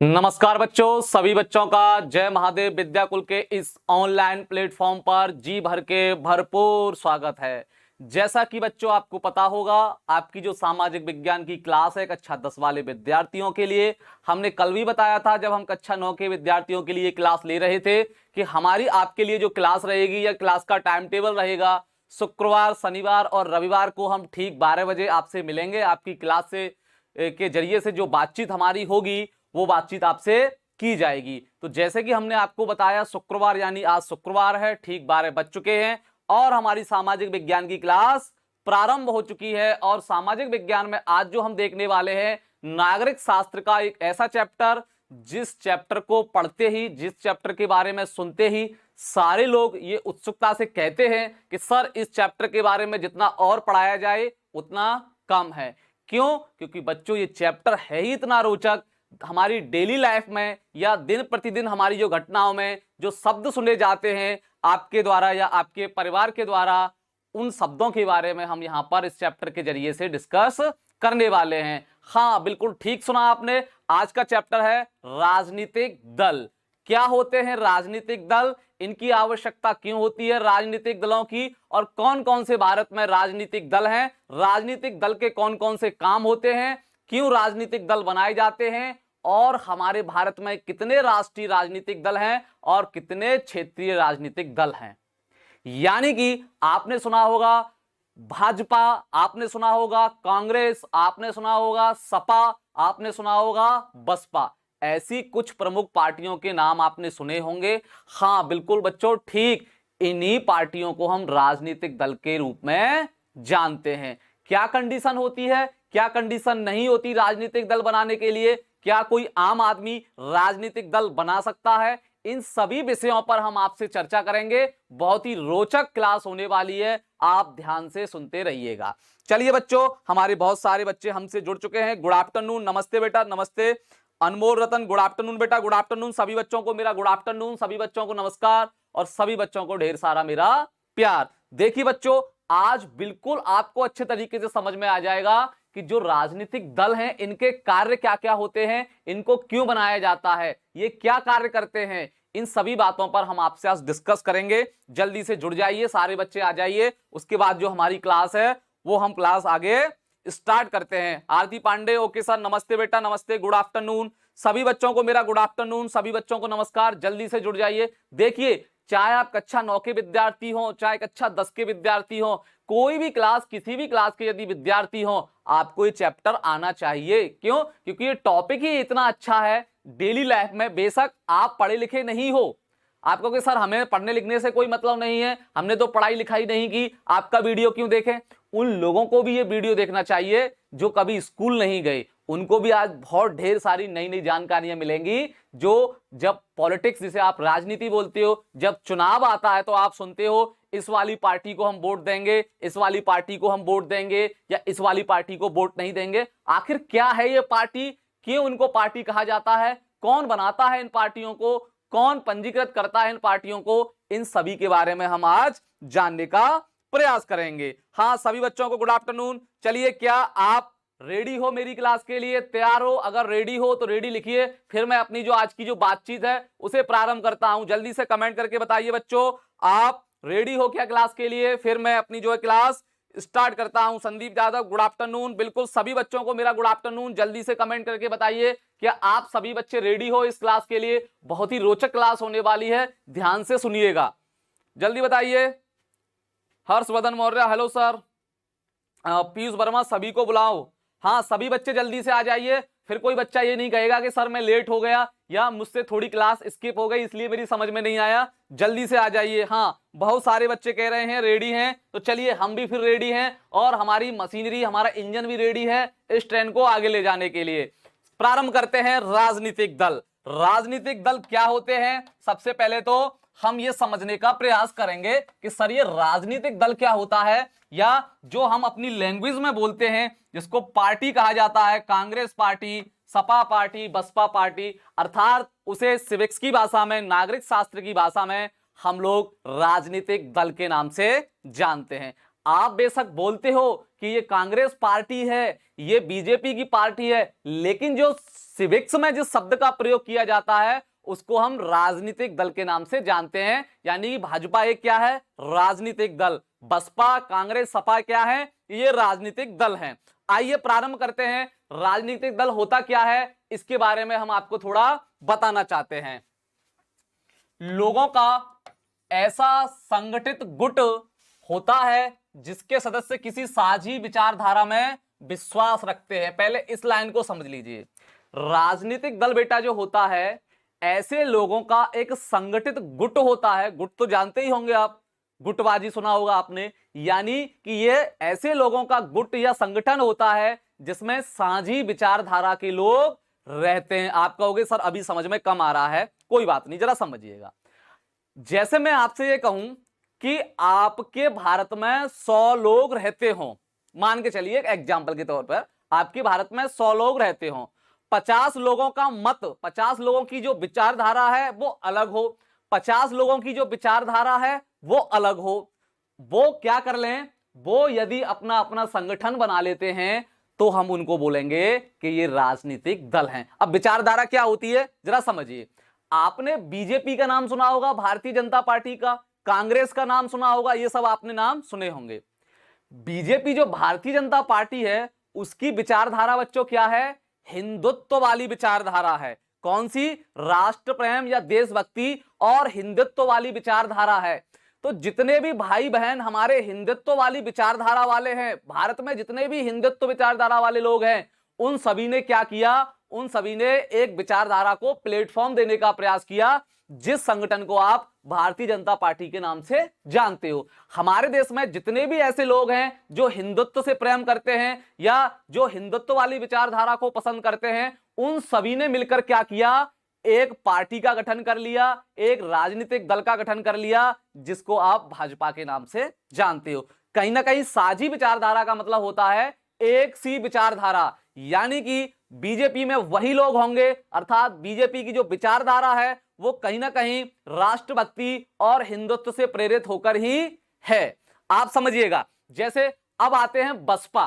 नमस्कार बच्चों, सभी बच्चों का जय महादेव विद्याकुल के इस ऑनलाइन प्लेटफॉर्म पर जी भर के भरपूर स्वागत है। जैसा कि बच्चों आपको पता होगा, आपकी जो सामाजिक विज्ञान की क्लास है कक्षा 10 वाले विद्यार्थियों के लिए, हमने कल भी बताया था जब हम कक्षा 9 के विद्यार्थियों के लिए क्लास ले रहे थे कि हमारी आपके लिए जो क्लास रहेगी या क्लास का टाइम टेबल रहेगा, शुक्रवार, शनिवार और रविवार को हम ठीक 12 बजे आपसे मिलेंगे। आपकी क्लास से के जरिए से जो बातचीत हमारी होगी वो बातचीत आपसे की जाएगी। तो जैसे कि हमने आपको बताया, शुक्रवार यानी आज शुक्रवार है, ठीक 12 बज चुके हैं और हमारी सामाजिक विज्ञान की क्लास प्रारंभ हो चुकी है। और सामाजिक विज्ञान में आज जो हम देखने वाले हैं, नागरिक शास्त्र का एक ऐसा चैप्टर जिस चैप्टर को पढ़ते ही, जिस चैप्टर के बारे में सुनते ही सारे लोग ये उत्सुकता से कहते हैं कि सर इस चैप्टर के बारे में जितना और पढ़ाया जाए उतना कम है। क्यों? क्योंकि बच्चों ये चैप्टर है ही इतना रोचक। हमारी डेली लाइफ में या दिन प्रतिदिन हमारी जो घटनाओं में जो शब्द सुने जाते हैं आपके द्वारा या आपके परिवार के द्वारा, उन शब्दों के बारे में हम यहां पर इस चैप्टर के जरिए से डिस्कस करने वाले हैं। हाँ, बिल्कुल ठीक सुना आपने। आज का चैप्टर है राजनीतिक दल। क्या होते हैं राजनीतिक दल, इनकी आवश्यकता क्यों होती है राजनीतिक दलों की, और कौन कौन से भारत में राजनीतिक दल हैं, राजनीतिक दल के कौन कौन से काम होते हैं, क्यों राजनीतिक दल बनाए जाते हैं, और हमारे भारत में कितने राष्ट्रीय राजनीतिक दल हैं और कितने क्षेत्रीय राजनीतिक दल हैं। यानी कि आपने सुना होगा भाजपा, आपने सुना होगा कांग्रेस, आपने सुना होगा सपा, आपने सुना होगा बसपा, ऐसी कुछ प्रमुख पार्टियों के नाम आपने सुने होंगे। हाँ बिल्कुल बच्चों, ठीक इन्हीं पार्टियों को हम राजनीतिक दल के रूप में जानते हैं। क्या कंडीशन होती है, क्या कंडीशन नहीं होती राजनीतिक दल बनाने के लिए, क्या कोई आम आदमी राजनीतिक दल बना सकता है, इन सभी विषयों पर हम आपसे चर्चा करेंगे। बहुत ही रोचक क्लास होने वाली है, आप ध्यान से सुनते रहिएगा। चलिए बच्चों, हमारे बहुत सारे बच्चे हमसे जुड़ चुके हैं। गुड आफ्टरनून, नमस्ते बेटा, नमस्ते। अनमोल रतन, गुड आफ्टरनून बेटा, गुड आफ्टरनून। सभी बच्चों को मेरा गुड आफ्टरनून, सभी बच्चों को नमस्कार और सभी बच्चों को ढेर सारा मेरा प्यार। देखिए बच्चों, आज बिल्कुल आपको अच्छे तरीके से समझ में आ जाएगा कि जो राजनीतिक दल हैं इनके कार्य क्या क्या होते हैं, इनको क्यों बनाया जाता है, ये क्या कार्य करते हैं, इन सभी बातों पर हम आपसे आज डिस्कस करेंगे। जल्दी से जुड़ जाइए, सारे बच्चे आ जाइए। उसके बाद जो हमारी क्लास है वो हम क्लास आगे स्टार्ट करते हैं। आरती पांडे, ओके सर, नमस्ते बेटा, नमस्ते, गुड आफ्टरनून। सभी बच्चों को मेरा गुड आफ्टरनून, सभी बच्चों को नमस्कार। जल्दी से जुड़ जाइए। देखिए, चाहे आप कक्षा 9 के विद्यार्थी हो, चाहे कक्षा 10 के विद्यार्थी हो, कोई भी क्लास, किसी भी क्लास के यदि विद्यार्थी हो, आपको ये चैप्टर आना चाहिए। क्यों? क्योंकि ये टॉपिक ही इतना अच्छा है। डेली लाइफ में बेशक आप पढ़े लिखे नहीं हो, आपको कि सर हमें पढ़ने लिखने से कोई मतलब नहीं है, हमने तो पढ़ाई लिखाई नहीं की, आपका वीडियो क्यों देखें, उन लोगों को भी ये वीडियो देखना चाहिए जो कभी स्कूल नहीं गए। उनको भी आज बहुत ढेर सारी नई नई जानकारियां मिलेंगी। जो जब पॉलिटिक्स, जिसे आप राजनीति बोलते हो, जब चुनाव आता है तो आप सुनते हो इस वाली पार्टी को हम वोट देंगे, इस वाली पार्टी को हम वोट देंगे, या इस वाली पार्टी को वोट नहीं देंगे। आखिर क्या है ये पार्टी, क्यों इनको पार्टी कहा जाता है, कौन बनाता है इन पार्टियों को, कौन पंजीकृत करता है इन पार्टियों को, इन सभी के बारे में हम आज जानने का प्रयास करेंगे। हाँ, सभी बच्चों को गुड आफ्टरनून। चलिए, क्या आप रेडी हो मेरी क्लास के लिए, तैयार हो? अगर रेडी हो तो रेडी लिखिए, फिर मैं अपनी जो आज की जो बातचीत है उसे प्रारंभ करता हूं। जल्दी से कमेंट करके बताइए बच्चों, आप रेडी हो क्या क्लास के लिए, फिर मैं अपनी जो है क्लास स्टार्ट करता हूं। Sandeep Yadav, good afternoon. बिल्कुल सभी बच्चों को मेरा गुड आफ्टरनून। जल्दी से कमेंट करके बताइए क्या आप सभी बच्चे रेडी हो इस क्लास के लिए। बहुत ही रोचक क्लास होने वाली है, ध्यान से सुनिएगा, जल्दी बताइए। Harshvardhan Maurya, hello sir. पीयूष वर्मा, सभी को बुलाओ। हाँ, सभी बच्चे जल्दी से आ जाइए, फिर कोई बच्चा ये नहीं कहेगा कि सर मैं लेट हो गया या मुझसे थोड़ी क्लास स्किप हो गई इसलिए मेरी समझ में नहीं आया। जल्दी से आ जाइए। हाँ, बहुत सारे बच्चे कह रहे हैं रेडी हैं, तो चलिए हम भी फिर रेडी हैं और हमारी मशीनरी, हमारा इंजन भी रेडी है इस ट्रेन को आगे ले जाने के लिए। प्रारंभ करते हैं। राजनीतिक दल, राजनीतिक दल क्या होते हैं, सबसे पहले तो हम ये समझने का प्रयास करेंगे कि सर ये राजनीतिक दल क्या होता है, या जो हम अपनी लैंग्वेज में बोलते हैं जिसको पार्टी कहा जाता है, Congress party, Sapa party, Basapa party, अर्थात उसे सिविक्स की भाषा में, नागरिक शास्त्र की भाषा में हम लोग राजनीतिक दल के नाम से जानते हैं। आप बेशक बोलते हो कि ये कांग्रेस पार्टी है, ये बीजेपी की पार्टी है, लेकिन जो सिविक्स में जिस शब्द का प्रयोग किया जाता है उसको हम राजनीतिक दल के नाम से जानते हैं। यानी भाजपा एक क्या है? राजनीतिक दल। बसपा, कांग्रेस, सपा क्या है? ये राजनीतिक दल हैं। आइए प्रारंभ करते हैं। राजनीतिक दल होता क्या है इसके बारे में हम आपको थोड़ा बताना चाहते हैं। लोगों का ऐसा संगठित गुट होता है जिसके सदस्य किसी साझी विचारधारा में विश्वास रखते हैं। पहले इस लाइन को समझ लीजिए। राजनीतिक दल बेटा जो होता है, ऐसे लोगों का एक संगठित गुट होता है। गुट तो जानते ही होंगे आप, गुटबाजी सुना होगा आपने। यानी कि ये ऐसे लोगों का गुट या संगठन होता है जिसमें साझी विचारधारा के लोग रहते हैं। आप कहोगे सर अभी समझ में कम आ रहा है, कोई बात नहीं, जरा समझिएगा। जैसे मैं आपसे ये कहूं कि आपके भारत में 100 लोग रहते हो, मान के चलिए एग्जाम्पल के तौर पर आपके भारत में 100 लोग रहते हो। 50 लोगों का मत, 50 लोगों की जो विचारधारा है वो अलग हो, 50 लोगों की जो विचारधारा है वो अलग हो। वो क्या कर लें, वो यदि अपना अपना संगठन बना लेते हैं तो हम उनको बोलेंगे कि ये राजनीतिक दल हैं। अब विचारधारा क्या होती है जरा समझिए। आपने बीजेपी का नाम सुना होगा, भारतीय जनता पार्टी का, कांग्रेस का नाम सुना होगा, ये सब आपने नाम सुने होंगे। बीजेपी जो भारतीय जनता पार्टी है उसकी विचारधारा बच्चों क्या है? हिंदुत्व वाली विचारधारा है। कौन सी? राष्ट्र प्रेम या देशभक्ति और हिंदुत्व वाली विचारधारा है। तो जितने भी भाई बहन हमारे हिंदुत्व वाली विचारधारा वाले हैं, भारत में जितने भी हिंदुत्व विचारधारा वाले लोग हैं, उन सभी ने क्या किया? उन सभी ने एक विचारधारा को प्लेटफॉर्म देने का प्रयास किया जिस संगठन को आप भारतीय जनता पार्टी के नाम से जानते हो। हमारे देश में जितने भी ऐसे लोग हैं जो हिंदुत्व से प्रेम करते हैं या जो हिंदुत्व वाली विचारधारा को पसंद करते हैं, उन सभी ने मिलकर क्या किया? एक पार्टी का गठन कर लिया, एक राजनीतिक दल का गठन कर लिया जिसको आप भाजपा के नाम से जानते हो। कहीं ना कहीं साझी विचारधारा का मतलब होता है एक सी विचारधारा। यानी कि बीजेपी में वही लोग होंगे, अर्थात बीजेपी की जो विचारधारा है वो कहीं ना कहीं राष्ट्रभक्ति और हिंदुत्व से प्रेरित होकर ही है। आप समझिएगा। जैसे अब आते हैं बसपा।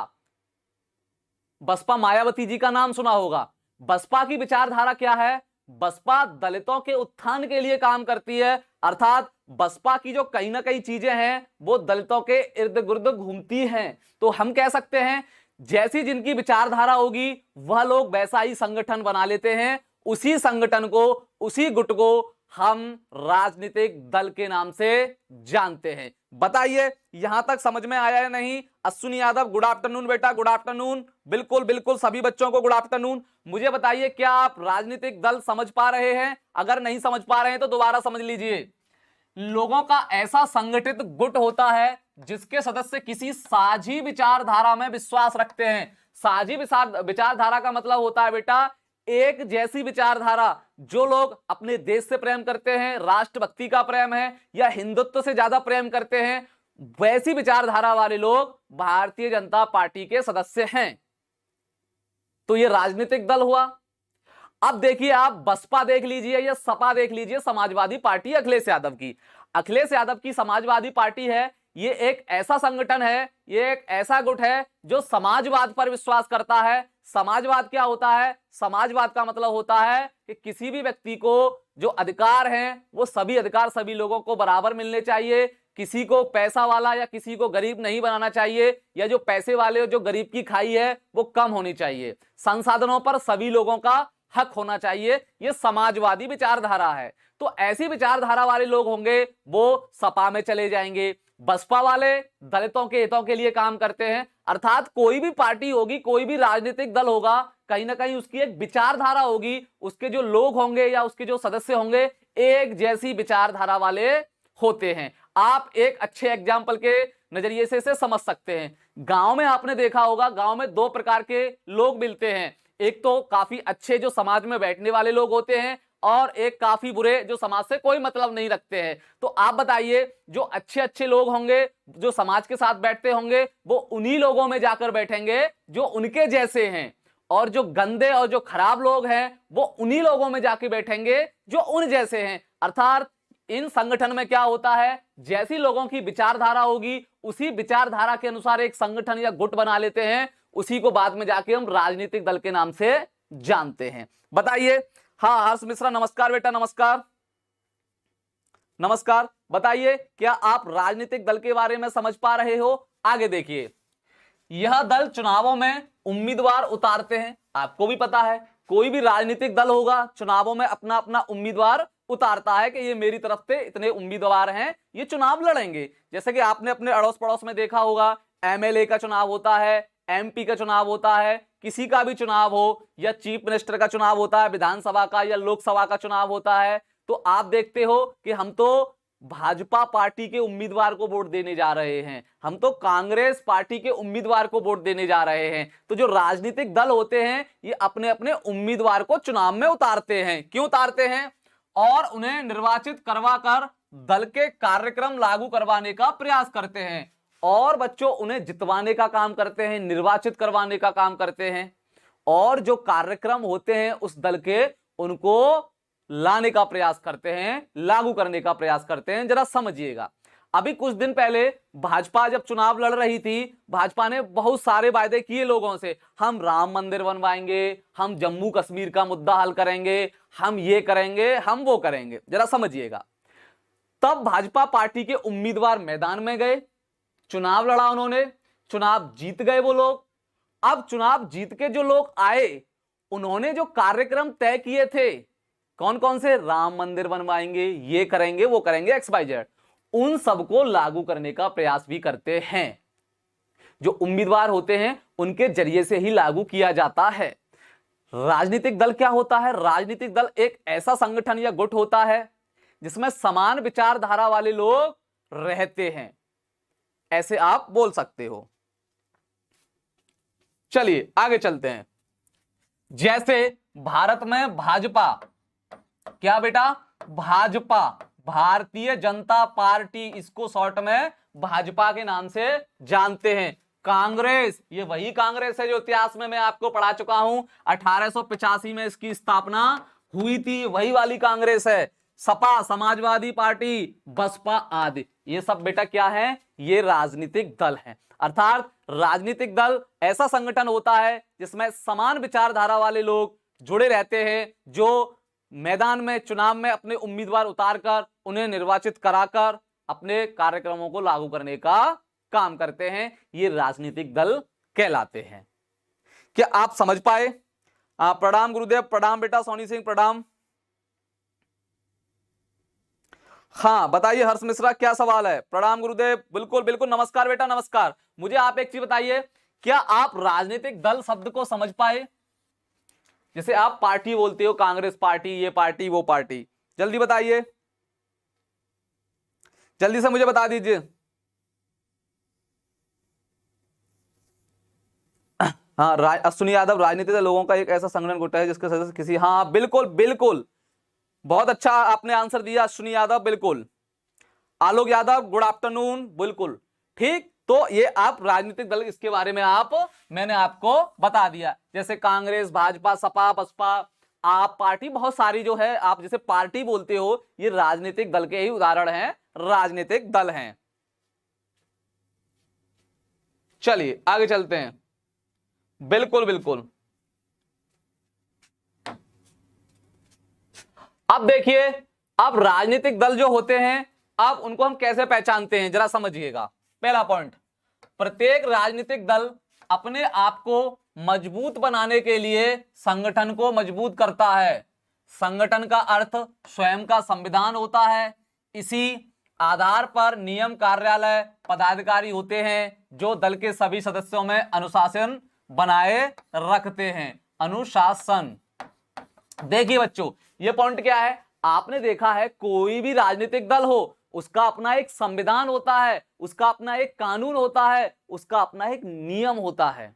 बसपा मायावती जी का नाम सुना होगा। बसपा की विचारधारा क्या है? बसपा दलितों के उत्थान के लिए काम करती है, अर्थात बसपा की जो कहीं ना कहीं चीजें हैं वो दलितों के इर्द गिर्द घूमती हैं। तो हम कह सकते हैं जैसी जिनकी विचारधारा होगी वह लोग वैसा ही संगठन बना लेते हैं। उसी संगठन को, उसी गुट को हम राजनीतिक दल के नाम से जानते हैं। बताइए यहां तक समझ में आया है नहीं? अश्विनी यादव गुड आफ्टरनून बेटा, गुड आफ्टरनून। बिल्कुल बिल्कुल सभी बच्चों को गुड आफ्टरनून। मुझे बताइए क्या आप राजनीतिक दल समझ पा रहे हैं? अगर नहीं समझ पा रहे हैं तो दोबारा समझ लीजिए। लोगों का ऐसा संगठित गुट होता है जिसके सदस्य किसी साझी विचारधारा में विश्वास रखते हैं। साझी विचारधारा का मतलब होता है बेटा एक जैसी विचारधारा। जो लोग अपने देश से प्रेम करते हैं, राष्ट्रभक्ति का प्रेम है या हिंदुत्व से ज्यादा प्रेम करते हैं, वैसी विचारधारा वाले लोग भारतीय जनता पार्टी के सदस्य हैं। तो ये राजनीतिक दल हुआ। अब देखिए आप बसपा देख लीजिए या सपा देख लीजिए, समाजवादी पार्टी अखिलेश यादव की। अखिलेश यादव की समाजवादी पार्टी है। ये एक ऐसा संगठन है, ये एक ऐसा गुट है जो समाजवाद पर विश्वास करता है। समाजवाद क्या होता है? समाजवाद का मतलब होता है कि किसी भी व्यक्ति को जो अधिकार हैं वो सभी अधिकार सभी लोगों को बराबर मिलने चाहिए। किसी को पैसा वाला या किसी को गरीब नहीं बनाना चाहिए, या जो पैसे वाले जो गरीब की खाई है वो कम होनी चाहिए। संसाधनों पर सभी लोगों का हक होना चाहिए। ये समाजवादी विचारधारा है। तो ऐसी विचारधारा वाले लोग होंगे वो सपा में चले जाएंगे। बसपा वाले दलितों के हितों के लिए काम करते हैं, अर्थात कोई भी पार्टी होगी, कोई भी राजनीतिक दल होगा, कहीं ना कहीं उसकी एक विचारधारा होगी, उसके जो लोग होंगे या उसके जो सदस्य होंगे एक जैसी विचारधारा वाले होते हैं। आप एक अच्छे एग्जाम्पल के नजरिए से इसे समझ सकते हैं। गांव में आपने देखा होगा, गांव में दो प्रकार के लोग मिलते हैं। एक तो काफी अच्छे जो समाज में बैठने वाले लोग होते हैं और एक काफी बुरे जो समाज से कोई मतलब नहीं रखते हैं। तो आप बताइए जो अच्छे अच्छे लोग होंगे जो समाज के साथ बैठते होंगे वो उन्हीं लोगों में जाकर बैठेंगे जो उनके जैसे हैं, और जो गंदे और जो खराब लोग हैं वो उन्हीं लोगों में जाके बैठेंगे जो उन जैसे हैं। अर्थात इन संगठन में क्या होता है, जैसी लोगों की विचारधारा होगी उसी विचारधारा के अनुसार एक संगठन या गुट बना लेते हैं, उसी को बाद में जाके हम राजनीतिक दल के नाम से जानते हैं। बताइए। हाँ हर्ष मिश्रा नमस्कार बेटा, नमस्कार नमस्कार। बताइए क्या आप राजनीतिक दल के बारे में समझ पा रहे हो? आगे देखिए, यह दल चुनावों में उम्मीदवार उतारते हैं। आपको भी पता है कोई भी राजनीतिक दल होगा चुनावों में अपना अपना उम्मीदवार उतारता है कि ये मेरी तरफ से इतने उम्मीदवार हैं, ये चुनाव लड़ेंगे। जैसे कि आपने अपने अड़ोस पड़ोस में देखा होगा, एमएलए का चुनाव होता है, एमपी का चुनाव होता है, किसी का भी चुनाव हो, या चीफ मिनिस्टर का चुनाव होता है, विधानसभा का या लोकसभा का चुनाव होता है, तो आप देखते हो कि हम तो भाजपा पार्टी के उम्मीदवार को वोट देने जा रहे हैं, हम तो कांग्रेस पार्टी के उम्मीदवार को वोट देने जा रहे हैं। तो जो राजनीतिक दल होते हैं ये अपने अपने उम्मीदवार को चुनाव में उतारते हैं। क्यों उतारते हैं? और उन्हें निर्वाचित करवाकर दल के कार्यक्रम लागू करवाने का प्रयास करते हैं, और बच्चों उन्हें जितवाने का काम करते हैं, निर्वाचित करवाने का काम करते हैं, और जो कार्यक्रम होते हैं उस दल के उनको लाने का प्रयास करते हैं, लागू करने का प्रयास करते हैं। जरा समझिएगा, अभी कुछ दिन पहले भाजपा जब चुनाव लड़ रही थी, भाजपा ने बहुत सारे वायदे किए लोगों से, हम राम मंदिर बनवाएंगे, हम जम्मू कश्मीर का मुद्दा हल करेंगे, हम ये करेंगे, हम वो करेंगे। जरा समझिएगा, तब भाजपा पार्टी के उम्मीदवार मैदान में गए, चुनाव लड़ा उन्होंने, चुनाव जीत गए वो लोग। अब चुनाव जीत के जो लोग आए उन्होंने जो कार्यक्रम तय किए थे, कौन कौन से, राम मंदिर बनवाएंगे, ये करेंगे, वो करेंगे, XYZ, उन सबको लागू करने का प्रयास भी करते हैं। जो उम्मीदवार होते हैं उनके जरिए से ही लागू किया जाता है। राजनीतिक दल क्या होता है? राजनीतिक दल एक ऐसा संगठन या गुट होता है जिसमें समान विचारधारा वाले लोग रहते हैं, ऐसे आप बोल सकते हो। चलिए आगे चलते हैं। जैसे भारत में भाजपा, क्या बेटा? भाजपा, भारतीय जनता पार्टी, इसको शॉर्ट में भाजपा के नाम से जानते हैं। कांग्रेस, ये वही कांग्रेस है जो इतिहास में मैं आपको पढ़ा चुका हूं, 1885 में इसकी स्थापना हुई थी, वही वाली कांग्रेस है। सपा, समाजवादी पार्टी, बसपा आदि, ये सब बेटा क्या है? ये राजनीतिक दल हैं। अर्थात राजनीतिक दल ऐसा संगठन होता है जिसमें समान विचारधारा वाले लोग जुड़े रहते हैं, जो मैदान में चुनाव में अपने उम्मीदवार उतारकर उन्हें निर्वाचित कराकर अपने कार्यक्रमों को लागू करने का काम करते हैं। ये राजनीतिक दल कहलाते हैं। क्या आप समझ पाए? प्रणाम गुरुदेव, प्रणाम बेटा सोनी सिंह, प्रणाम। हाँ बताइए हर्ष मिश्रा, क्या सवाल है? प्रणाम गुरुदेव, बिल्कुल बिल्कुल, नमस्कार बेटा, नमस्कार। मुझे आप एक चीज बताइए, क्या आप राजनीतिक दल शब्द को समझ पाए? जैसे आप पार्टी बोलते हो, कांग्रेस पार्टी, ये पार्टी, वो पार्टी, जल्दी बताइए, जल्दी से मुझे बता दीजिए। हाँ, अश्विनी यादव, राजनीतिक लोगों का एक ऐसा संगठन गुट है जिसके सदस्य किसी, हाँ बिल्कुल बिल्कुल, बहुत अच्छा आपने आंसर दिया अश्विनी यादव, बिल्कुल। आलोक यादव, गुड आफ्टरनून, बिल्कुल ठीक। तो ये आप राजनीतिक दल, इसके बारे में मैंने आपको बता दिया। जैसे कांग्रेस, भाजपा, सपा, बसपा, आप पार्टी, बहुत सारी जो है आप जैसे पार्टी बोलते हो, ये राजनीतिक दल के ही उदाहरण हैं, राजनीतिक दल हैं। चलिए आगे चलते हैं। बिल्कुल बिल्कुल। अब देखिए, अब राजनीतिक दल जो होते हैं, अब उनको हम कैसे पहचानते हैं, जरा समझिएगा। पहला पॉइंट, प्रत्येक राजनीतिक दल अपने आप को मजबूत बनाने के लिए संगठन को मजबूत करता है। संगठन का अर्थ स्वयं का संविधान होता है। इसी आधार पर नियम, कार्यालय, पदाधिकारी होते हैं जो दल के सभी सदस्यों में अनुशासन बनाए रखते हैं। अनुशासन। देखिए बच्चों, ये पॉइंट क्या है, आपने देखा है कोई भी राजनीतिक दल हो, उसका अपना एक संविधान होता है, उसका अपना एक कानून होता है, उसका अपना एक नियम होता है।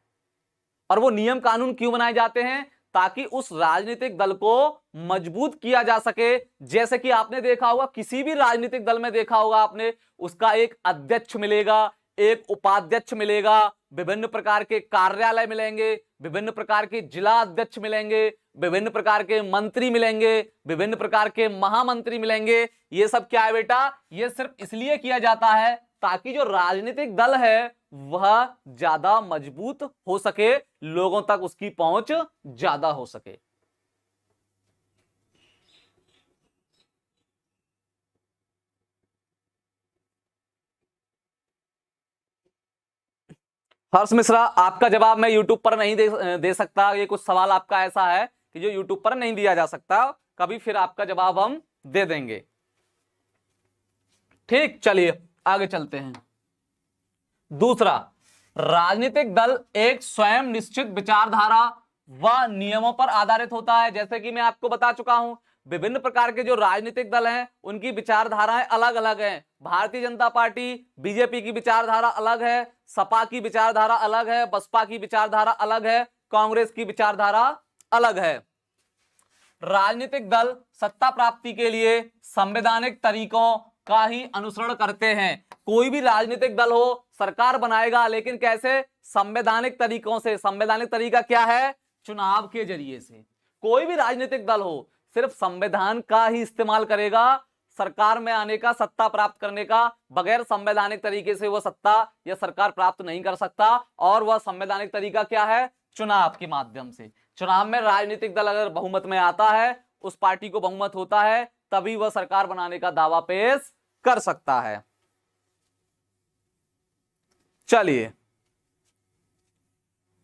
और वो नियम कानून क्यों बनाए जाते हैं? ताकि उस राजनीतिक दल को मजबूत किया जा सके। जैसे कि आपने देखा होगा, किसी भी राजनीतिक दल में देखा होगा आपने, उसका एक अध्यक्ष मिलेगा, एक उपाध्यक्ष मिलेगा, विभिन्न प्रकार के कार्यालय मिलेंगे, विभिन्न प्रकार के जिला अध्यक्ष मिलेंगे, विभिन्न प्रकार के मंत्री मिलेंगे, विभिन्न प्रकार के महामंत्री मिलेंगे। ये सब क्या है बेटा, ये सिर्फ इसलिए किया जाता है ताकि जो राजनीतिक दल है वह ज्यादा मजबूत हो सके, लोगों तक उसकी पहुंच ज्यादा हो सके। हर्ष मिश्रा, आपका जवाब मैं यूट्यूब पर नहीं दे सकता। ये कुछ सवाल आपका ऐसा है कि जो यूट्यूब पर नहीं दिया जा सकता, कभी फिर आपका जवाब हम दे देंगे। ठीक, चलिए आगे चलते हैं। दूसरा, राजनीतिक दल एक स्वयं निश्चित विचारधारा व नियमों पर आधारित होता है। जैसे कि मैं आपको बता चुका हूं, विभिन्न प्रकार के जो राजनीतिक दल हैं उनकी विचारधाराएं अलग अलग हैं। भारतीय जनता पार्टी, बीजेपी की विचारधारा अलग है, सपा की विचारधारा अलग है, बसपा की विचारधारा अलग है, कांग्रेस की विचारधारा अलग है। राजनीतिक दल सत्ता प्राप्ति के लिए संवैधानिक तरीकों का ही अनुसरण करते हैं। कोई भी राजनीतिक दल हो सरकार बनाएगा, लेकिन कैसे? संवैधानिक तरीकों से। संवैधानिक तरीका क्या है? चुनाव के जरिए से। कोई भी राजनीतिक दल हो सिर्फ संविधान का ही इस्तेमाल करेगा सरकार में आने का, सत्ता प्राप्त करने का। बगैर संवैधानिक तरीके से वह सत्ता या सरकार प्राप्त नहीं कर सकता। और वह संवैधानिक तरीका क्या है? चुनाव के माध्यम से। चुनाव में राजनीतिक दल अगर बहुमत में आता है, उस पार्टी को बहुमत होता है, तभी वह सरकार बनाने का दावा पेश कर सकता है। चलिए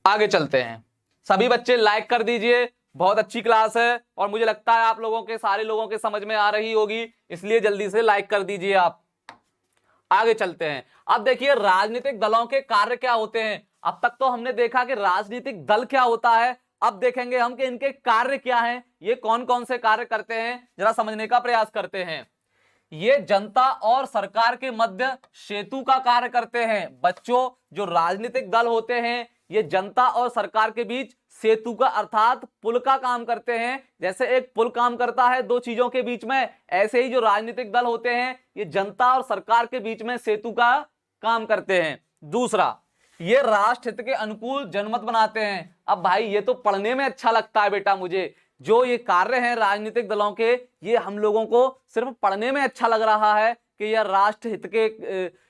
आगे चलते हैं। सभी बच्चे लाइक कर दीजिए, बहुत अच्छी क्लास है और मुझे लगता है आप लोगों के, सारे लोगों के समझ में आ रही होगी, इसलिए जल्दी से लाइक कर दीजिए आप। आगे चलते हैं। अब देखिए राजनीतिक दलों के कार्य क्या होते हैं। अब तक तो हमने देखा कि राजनीतिक दल क्या होता है, अब देखेंगे हम कि इनके कार्य क्या हैं, ये कौन कौन से कार्य करते हैं, जरा समझने का प्रयास करते हैं। ये जनता और सरकार के मध्य सेतु का कार्य करते हैं। बच्चों, जो राजनीतिक दल होते हैं ये जनता और सरकार के बीच सेतु का अर्थात पुल का काम करते हैं। जैसे एक पुल काम करता है दो चीजों के बीच में, ऐसे ही जो राजनीतिक दल होते हैं ये जनता और सरकार के बीच में सेतु का काम करते हैं। दूसरा, ये राष्ट्र हित के अनुकूल जनमत बनाते हैं। अब भाई ये तो पढ़ने में अच्छा लगता है बेटा मुझे, जो ये कार्य हैं राजनीतिक दलों के, ये हम लोगों को सिर्फ पढ़ने में अच्छा लग रहा है कि यह राष्ट्र हित के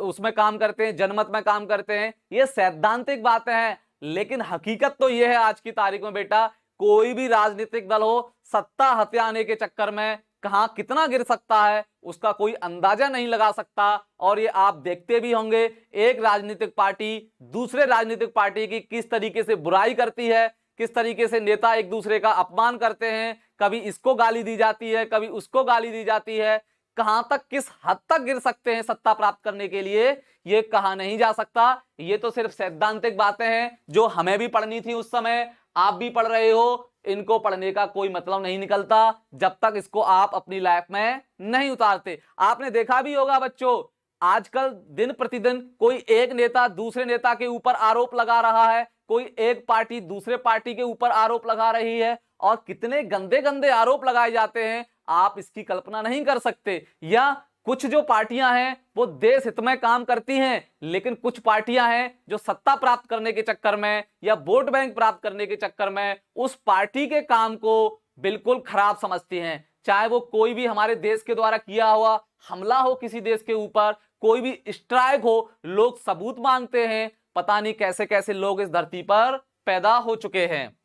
उसमें काम करते हैं, जनमत में काम करते हैं। ये सैद्धांतिक बातें हैं, लेकिन हकीकत तो ये है आज की तारीख में बेटा, कोई भी राजनीतिक दल हो सत्ता हथियाने के चक्कर में कहां कितना गिर सकता है उसका कोई अंदाजा नहीं लगा सकता। और ये आप देखते भी होंगे, एक राजनीतिक पार्टी दूसरे राजनीतिक पार्टी की किस तरीके से बुराई करती है, किस तरीके से नेता एक दूसरे का अपमान करते हैं, कभी इसको गाली दी जाती है, कभी उसको गाली दी जाती है। कहां तक, किस हद तक गिर सकते हैं सत्ता प्राप्त करने के लिए, ये कहा नहीं जा सकता। ये तो सिर्फ सैद्धांतिक बातें हैं जो हमें भी पढ़नी थी उस समय, आप भी पढ़ रहे हो। इनको पढ़ने का कोई मतलब नहीं निकलता जब तक इसको आप अपनी लाइफ में नहीं उतारते। आपने देखा भी होगा बच्चों, आजकल दिन प्रतिदिन कोई एक नेता दूसरे नेता के ऊपर आरोप लगा रहा है, कोई एक पार्टी दूसरे पार्टी के ऊपर आरोप लगा रही है, और कितने गंदे गंदे आरोप लगाए जाते हैं आप इसकी कल्पना नहीं कर सकते। या कुछ जो पार्टियां हैं वो देश हित में काम करती हैं, लेकिन कुछ पार्टियां हैं जो सत्ता प्राप्त करने के चक्कर में या वोट बैंक प्राप्त करने के चक्कर में उस पार्टी के काम को बिल्कुल खराब समझती हैं। चाहे वो कोई भी हमारे देश के द्वारा किया हुआ हमला हो किसी देश के ऊपर, कोई भी स्ट्राइक हो, लोग सबूत मांगते हैं। पता नहीं कैसे कैसे लोग इस धरती पर पैदा हो चुके हैं।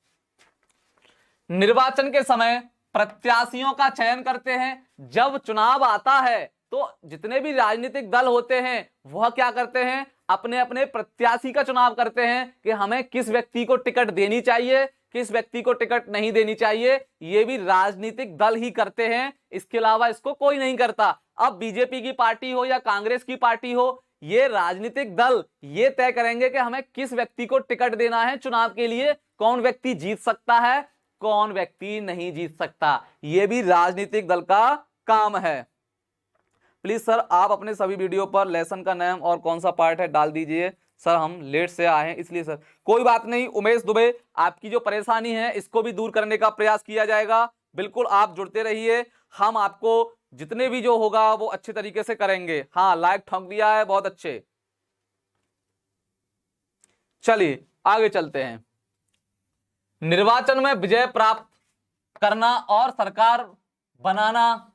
निर्वाचन के समय प्रत्याशियों का चयन करते हैं। जब चुनाव आता है तो जितने भी राजनीतिक दल होते हैं वह क्या करते हैं, अपने अपने प्रत्याशी का चुनाव करते हैं कि हमें किस व्यक्ति को टिकट देनी चाहिए, किस व्यक्ति को टिकट नहीं देनी चाहिए। ये भी राजनीतिक दल ही करते हैं, इसके अलावा इसको कोई नहीं करता। अब बीजेपी की पार्टी हो या कांग्रेस की पार्टी हो, ये राजनीतिक दल ये तय करेंगे कि हमें किस व्यक्ति को टिकट देना है चुनाव के लिए, कौन व्यक्ति जीत सकता है, कौन व्यक्ति नहीं जीत सकता। यह भी राजनीतिक दल का काम है। प्लीज सर आप अपने सभी वीडियो पर लेसन का नाम और कौन सा पार्ट है डाल दीजिए। सर हम लेट से आए हैं इसलिए। सर कोई बात नहीं उमेश दुबे, आपकी जो परेशानी है इसको भी दूर करने का प्रयास किया जाएगा। बिल्कुल आप जुड़ते रहिए, हम आपको जितने भी जो होगा वो अच्छे तरीके से करेंगे। हाँ लाइक ठोक दिया है, बहुत अच्छे। चलिए आगे चलते हैं। निर्वाचन में विजय प्राप्त करना और सरकार बनाना।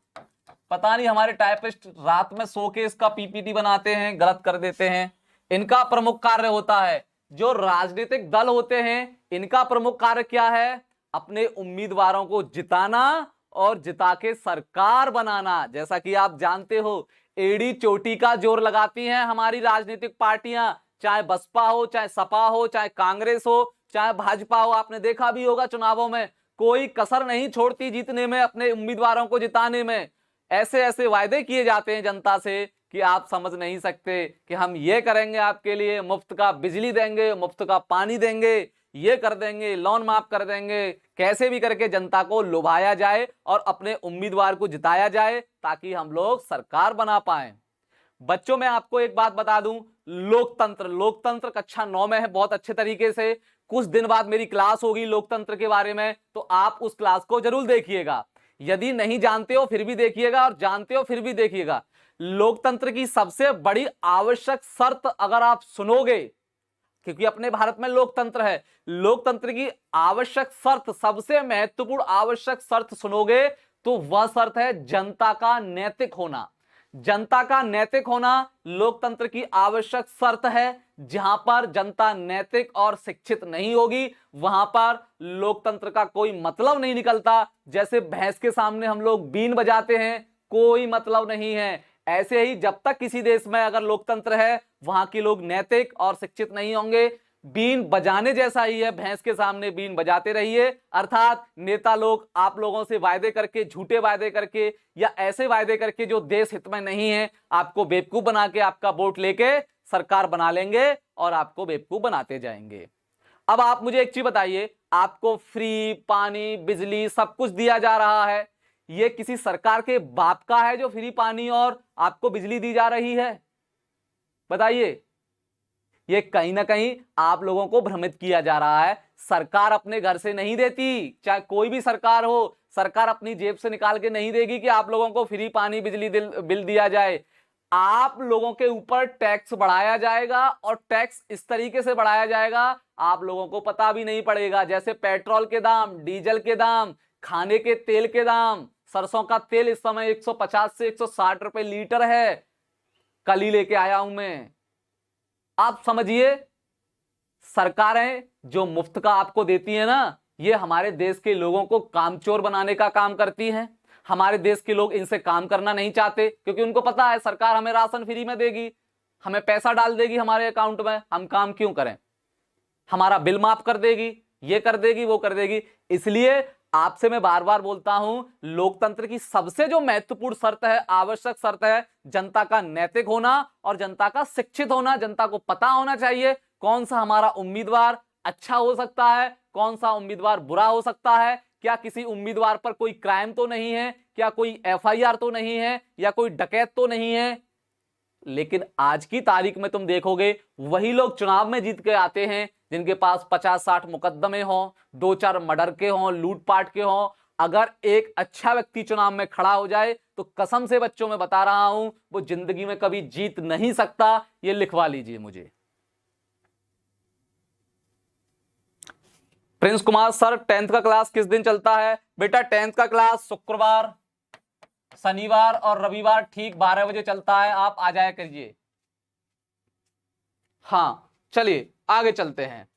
पता नहीं हमारे टाइपिस्ट रात में सो के इसका पीपीटी बनाते हैं, गलत कर देते हैं। इनका प्रमुख कार्य होता है, जो राजनीतिक दल होते हैं इनका प्रमुख कार्य क्या है? अपने उम्मीदवारों को जिताना और जिता के सरकार बनाना। जैसा कि आप जानते हो, एड़ी चोटी का जोर लगाती हैं हमारी राजनीतिक पार्टियां, चाहे बसपा हो, चाहे सपा हो, चाहे कांग्रेस हो, चाहे भाजपा हो। आपने देखा भी होगा चुनावों में कोई कसर नहीं छोड़ती जीतने में, अपने उम्मीदवारों को जिताने में। ऐसे ऐसे वायदे किए जाते हैं जनता से कि आप समझ नहीं सकते कि हम ये करेंगे आपके लिए, मुफ्त का बिजली देंगे, मुफ्त का पानी देंगे, ये कर देंगे, लोन माफ कर देंगे। कैसे भी करके जनता को लुभाया जाए और अपने उम्मीदवार को जिताया जाए ताकि हम लोग सरकार बना पाए। बच्चों, मैं आपको एक बात बता दूं, लोकतंत्र कक्षा 9 में है बहुत अच्छे तरीके से। कुछ दिन बाद मेरी क्लास होगी लोकतंत्र के बारे में, तो आप उस क्लास को जरूर देखिएगा। यदि नहीं जानते हो फिर भी देखिएगा, और जानते हो फिर भी देखिएगा। लोकतंत्र की सबसे बड़ी आवश्यक शर्त अगर आप सुनोगे, क्योंकि अपने भारत में लोकतंत्र है, लोकतंत्र की आवश्यक शर्त, सबसे महत्वपूर्ण आवश्यक शर्त सुनोगे तो वह शर्त है जनता का नैतिक होना। जनता का नैतिक होना लोकतंत्र की आवश्यक शर्त है। जहां पर जनता नैतिक और शिक्षित नहीं होगी वहां पर लोकतंत्र का कोई मतलब नहीं निकलता। जैसे भैंस के सामने हम लोग बीन बजाते हैं, कोई मतलब नहीं है। ऐसे ही जब तक किसी देश में अगर लोकतंत्र है वहां के लोग नैतिक और शिक्षित नहीं होंगे। बीन बजाने जैसा ही है, भैंस के सामने बीन बजाते रहिए। अर्थात नेता लोग आप लोगों से वायदे करके, झूठे वायदे करके या ऐसे वायदे करके जो देश हित में नहीं है, आपको बेवकूफ बना के आपका वोट लेके सरकार बना लेंगे और आपको बेवकूफ बनाते जाएंगे। अब आप मुझे एक चीज बताइए, आपको फ्री पानी बिजली सब कुछ दिया जा रहा है, ये किसी सरकार के बाप का है जो फ्री पानी और आपको बिजली दी जा रही है? बताइए। ये कहीं ना कहीं आप लोगों को भ्रमित किया जा रहा है। सरकार अपने घर से नहीं देती, चाहे कोई भी सरकार हो, सरकार अपनी जेब से निकाल के नहीं देगी कि आप लोगों को फ्री पानी बिजली बिल दिया जाए। आप लोगों के ऊपर टैक्स बढ़ाया जाएगा, और टैक्स इस तरीके से बढ़ाया जाएगा आप लोगों को पता भी नहीं पड़ेगा। जैसे पेट्रोल के दाम, डीजल के दाम, खाने के तेल के दाम, सरसों का तेल इस समय 150 से 160 रुपए लीटर है, कल ही लेके आया हूं मैं। आप समझिए, सरकारें जो मुफ्त का आपको देती है ना, ये हमारे देश के लोगों को कामचोर बनाने का काम करती हैं। हमारे देश के लोग इनसे काम करना नहीं चाहते, क्योंकि उनको पता है सरकार हमें राशन फ्री में देगी, हमें पैसा डाल देगी हमारे अकाउंट में, हम काम क्यों करें, हमारा बिल माफ कर देगी, ये कर देगी, वो कर देगी। इसलिए आपसे मैं बार बार बोलता हूं, लोकतंत्र की सबसे जो महत्वपूर्ण शर्त है, आवश्यक शर्त है, जनता का नैतिक होना और जनता का शिक्षित होना। जनता को पता होना चाहिए कौन सा हमारा उम्मीदवार अच्छा हो सकता है, कौन सा उम्मीदवार बुरा हो सकता है, क्या किसी उम्मीदवार पर कोई क्राइम तो नहीं है, क्या कोई एफआईआर तो नहीं है, या कोई डकैत तो नहीं है। लेकिन आज की तारीख में तुम देखोगे वही लोग चुनाव में जीत के आते हैं जिनके पास 50-60 मुकदमे हों, 2-4 मर्डर के हों, लूटपाट के हों। अगर एक अच्छा व्यक्ति चुनाव में खड़ा हो जाए तो कसम से बच्चों में बता रहा हूं, वो जिंदगी में कभी जीत नहीं सकता। ये लिखवा लीजिए मुझे। प्रिंस कुमार सर, 10th का क्लास किस दिन चलता है? बेटा 10th का क्लास शुक्रवार, शनिवार और रविवार ठीक 12 बजे चलता है, आप आ जाया करिए। हाँ चलिए आगे चलते हैं।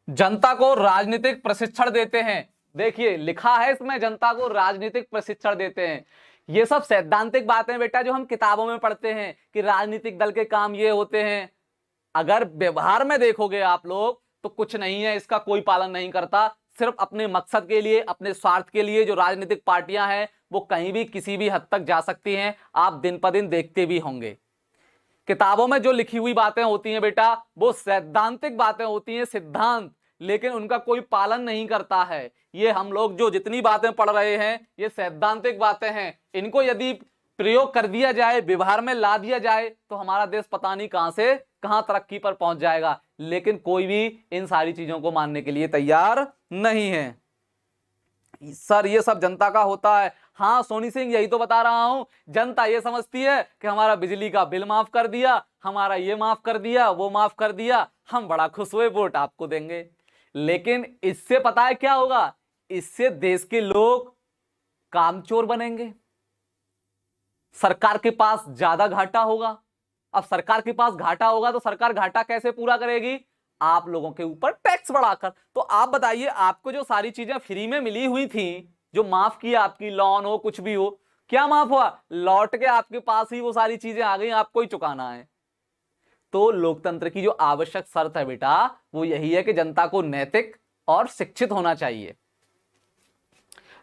जनता को राजनीतिक प्रशिक्षण देते हैं। देखिए लिखा है इसमें, जनता को राजनीतिक प्रशिक्षण देते हैं। ये सब सैद्धांतिक बातें बेटा जो हम किताबों में पढ़ते हैं कि राजनीतिक दल के काम ये होते हैं। अगर व्यवहार में देखोगे आप लोग तो कुछ नहीं है, इसका कोई पालन नहीं करता। सिर्फ अपने मकसद के लिए, अपने स्वार्थ के लिए जो राजनीतिक पार्टियां हैं वो कहीं भी किसी भी हद तक जा सकती हैं। आप दिन पर दिन देखते भी होंगे किताबों में जो लिखी हुई बातें होती हैं बेटा वो सैद्धांतिक बातें होती हैं, सिद्धांत, लेकिन उनका कोई पालन नहीं करता है। ये हम लोग जो जितनी बातें पढ़ रहे हैं ये सैद्धांतिक बातें हैं। इनको यदि प्रयोग कर दिया जाए, व्यवहार में ला दिया जाए तो हमारा देश पता नहीं कहां से कहां तरक्की पर पहुंच जाएगा। लेकिन कोई भी इन सारी चीजों को मानने के लिए तैयार नहीं है। सर ये सब जनता का होता है। हाँ सोनी सिंह, यही तो बता रहा हूं। जनता ये समझती है कि हमारा बिजली का बिल माफ कर दिया, हमारा ये माफ कर दिया, वो माफ कर दिया, हम बड़ा खुश हुए, वोट आपको देंगे। लेकिन इससे पता है क्या होगा, इससे देश के लोग कामचोर बनेंगे, सरकार के पास ज्यादा घाटा होगा। अब सरकार के पास घाटा होगा तो सरकार घाटा कैसे पूरा करेगी, आप लोगों के ऊपर टैक्स बढ़ाकर। तो आप बताइए, आपको जो सारी चीजें फ्री में मिली हुई थी, जो माफ किया, आपकी लोन हो कुछ भी हो, क्या माफ हुआ, लौट के आपके पास ही वो सारी चीजें आ गई, आपको ही चुकाना है। तो लोकतंत्र की जो आवश्यक शर्त है बेटा, वो यही है कि जनता को नैतिक और शिक्षित होना चाहिए।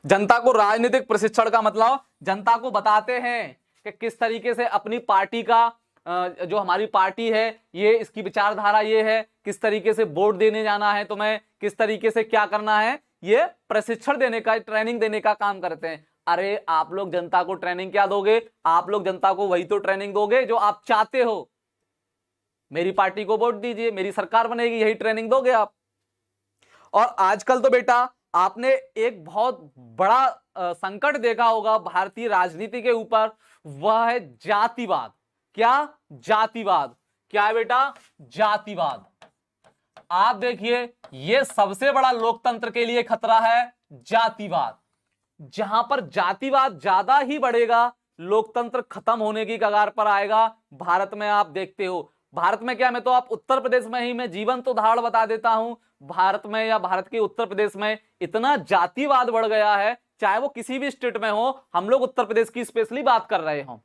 जनता को राजनीतिक प्रशिक्षण का मतलब, जनता को बताते हैं कि किस तरीके से अपनी पार्टी का, जो हमारी पार्टी है ये, इसकी विचारधारा ये है, किस तरीके से वोट देने जाना है तुम्हें, किस तरीके से क्या करना है, ये प्रशिक्षण देने का, ट्रेनिंग देने का काम करते हैं। अरे आप लोग जनता को ट्रेनिंग क्या दोगे, आप लोग जनता को वही तो ट्रेनिंग दोगे जो आप चाहते हो। मेरी पार्टी को वोट दीजिए, मेरी सरकार बनेगी, यही ट्रेनिंग दोगे आप। और आजकल तो बेटा आपने एक बहुत बड़ा संकट देखा होगा भारतीय राजनीति के ऊपर, वह है जातिवाद। क्या, जातिवाद। क्या है बेटा, जातिवाद। आप देखिए, यह सबसे बड़ा लोकतंत्र के लिए खतरा है, जातिवाद। जहां पर जातिवाद ज्यादा ही बढ़ेगा, लोकतंत्र खत्म होने की कगार पर आएगा। भारत में आप देखते हो, भारत में क्या, मैं तो आप उत्तर प्रदेश में ही मैं जीवंत उदाहरण बता देता हूं। भारत में या भारत के उत्तर प्रदेश में इतना जातिवाद बढ़ गया है, चाहे वो किसी भी स्टेट में हो, हम लोग उत्तर प्रदेश की स्पेशली बात कर रहे हो।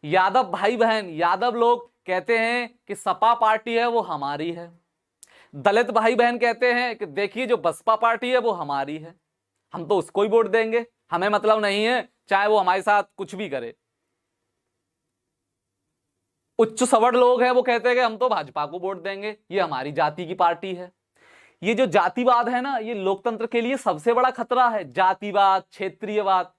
यादव भाई बहन, यादव लोग कहते हैं कि सपा पार्टी है वो हमारी है। दलित भाई बहन कहते हैं कि देखिए जो बसपा पार्टी है वो हमारी है, हम तो उसको ही वोट देंगे, हमें मतलब नहीं है चाहे वो हमारे साथ कुछ भी करे। उच्च सवर्ण लोग हैं, वो कहते हैं कि हम तो भाजपा को वोट देंगे, ये हमारी जाति की पार्टी है। ये जो जातिवाद है ना, ये लोकतंत्र के लिए सबसे बड़ा खतरा है, जातिवाद, क्षेत्रीयवाद।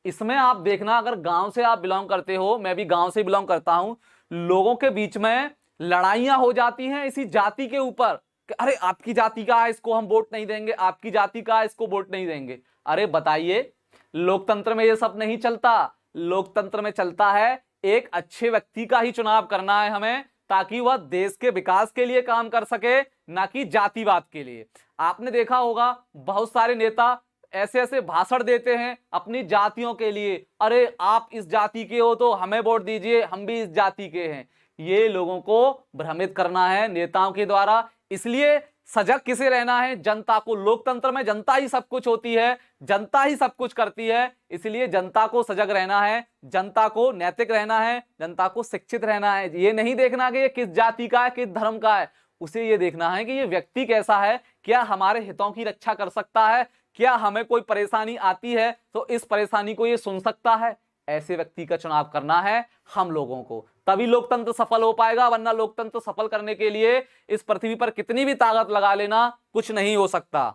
इसमें आप देखना, अगर गांव से आप बिलोंग करते हो, मैं भी गांव से बिलोंग करता हूं, लोगों के बीच में लड़ाइयां हो जाती हैं इसी जाति के ऊपर कि अरे आपकी जाति का है इसको हम वोट नहीं देंगे, आपकी जाति का है इसको वोट नहीं देंगे। अरे बताइए, लोकतंत्र में ये सब नहीं चलता। लोकतंत्र में चलता है एक अच्छे व्यक्ति का ही चुनाव करना है हमें, ताकि वह देश के विकास के लिए काम कर सके, ना कि जातिवाद के लिए। आपने देखा होगा बहुत सारे नेता ऐसे ऐसे भाषण देते हैं अपनी जातियों के लिए, अरे आप इस जाति के हो तो हमें वोट दीजिए, हम भी इस जाति के हैं। ये लोगों को भ्रमित करना है नेताओं के द्वारा। इसलिए सजग किसे रहना है, जनता को। लोकतंत्र में जनता ही सब कुछ होती है, जनता ही सब कुछ करती है। इसलिए जनता को सजग रहना है, जनता को नैतिक रहना है, जनता को शिक्षित रहना है। ये नहीं देखना कि ये किस जाति का है, किस धर्म का है, उसे ये देखना है कि ये व्यक्ति कैसा है, क्या हमारे हितों की रक्षा कर सकता है, क्या हमें कोई परेशानी आती है तो इस परेशानी को ये सुन सकता है। ऐसे व्यक्ति का चुनाव करना है हम लोगों को, तभी लोकतंत्र सफल हो पाएगा। वरना लोकतंत्र सफल करने के लिए इस पृथ्वी पर कितनी भी ताकत लगा लेना, कुछ नहीं हो सकता।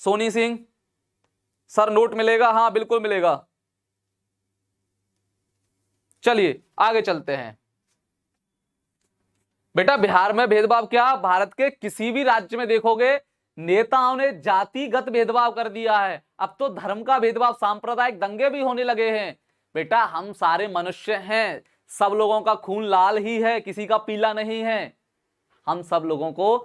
सोनी सिंह सर, नोट मिलेगा? हाँ बिल्कुल मिलेगा। चलिए आगे चलते हैं। बेटा बिहार में भेदभाव क्या, भारत के किसी भी राज्य में देखोगे नेताओं ने जातिगत भेदभाव कर दिया है। अब तो धर्म का भेदभाव, सांप्रदायिक दंगे भी होने लगे हैं। बेटा हम सारे मनुष्य हैं, सब लोगों का खून लाल ही है, किसी का पीला नहीं है। हम सब लोगों को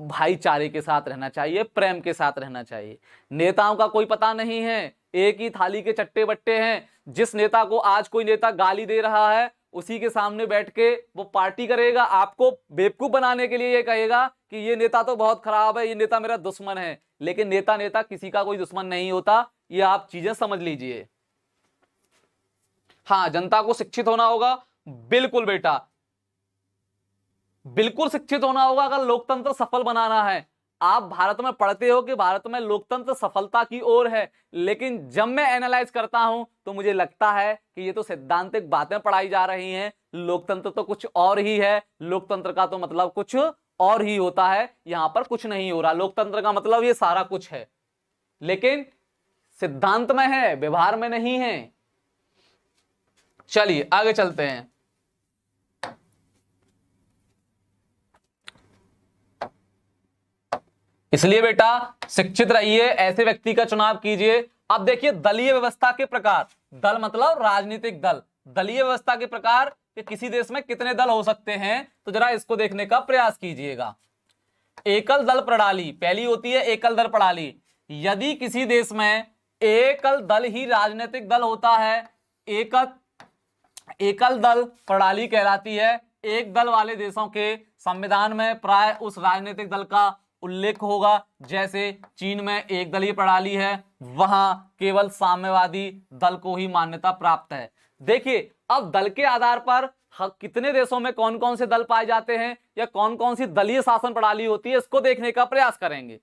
भाईचारे के साथ रहना चाहिए, प्रेम के साथ रहना चाहिए। नेताओं का कोई पता नहीं है, एक ही थाली के चट्टे बट्टे हैं। जिस नेता को आज कोई नेता गाली दे रहा है, उसी के सामने बैठ के वो पार्टी करेगा, आपको बेवकूफ बनाने के लिए ये कहेगा कि ये नेता तो बहुत खराब है, ये नेता मेरा दुश्मन है। लेकिन नेता नेता किसी का कोई दुश्मन नहीं होता, ये आप चीजें समझ लीजिए। हाँ, जनता को शिक्षित होना होगा, बिल्कुल बेटा, बिल्कुल शिक्षित होना होगा अगर लोकतंत्र सफल बनाना है। आप भारत में पढ़ते हो कि भारत में लोकतंत्र सफलता की ओर है, लेकिन जब मैं एनालाइज करता हूं तो मुझे लगता है कि ये तो सैद्धांतिक बातें पढ़ाई जा रही हैं, लोकतंत्र तो कुछ और ही है। लोकतंत्र का तो मतलब कुछ और ही होता है, यहां पर कुछ नहीं हो रहा। लोकतंत्र का मतलब ये सारा कुछ है, लेकिन सिद्धांत में है, व्यवहार में नहीं है। चलिए आगे चलते हैं। इसलिए बेटा शिक्षित रहिए, ऐसे व्यक्ति का चुनाव कीजिए। अब देखिए दलीय व्यवस्था के प्रकार, दल मतलब राजनीतिक दल, दलीय व्यवस्था के प्रकार कि किसी देश में कितने दल हो सकते हैं, तो जरा इसको देखने का प्रयास कीजिएगा। एकल दल प्रणाली पहली होती है, एकल दल प्रणाली। यदि किसी देश में एकल दल ही राजनीतिक दल होता है, एकल दल प्रणाली कहलाती है। एक दल वाले देशों के संविधान में प्राय उस राजनीतिक दल का उल्लेख होगा। जैसे चीन में एक दलीय प्रणाली है, वहां केवल साम्यवादी दल को ही मान्यता प्राप्त है। देखिए, अब दल के आधार पर कितने देशों में कौन कौन से दल पाए जाते हैं या कौन कौन सी दलीय शासन प्रणाली होती है, इसको देखने का प्रयास करेंगे।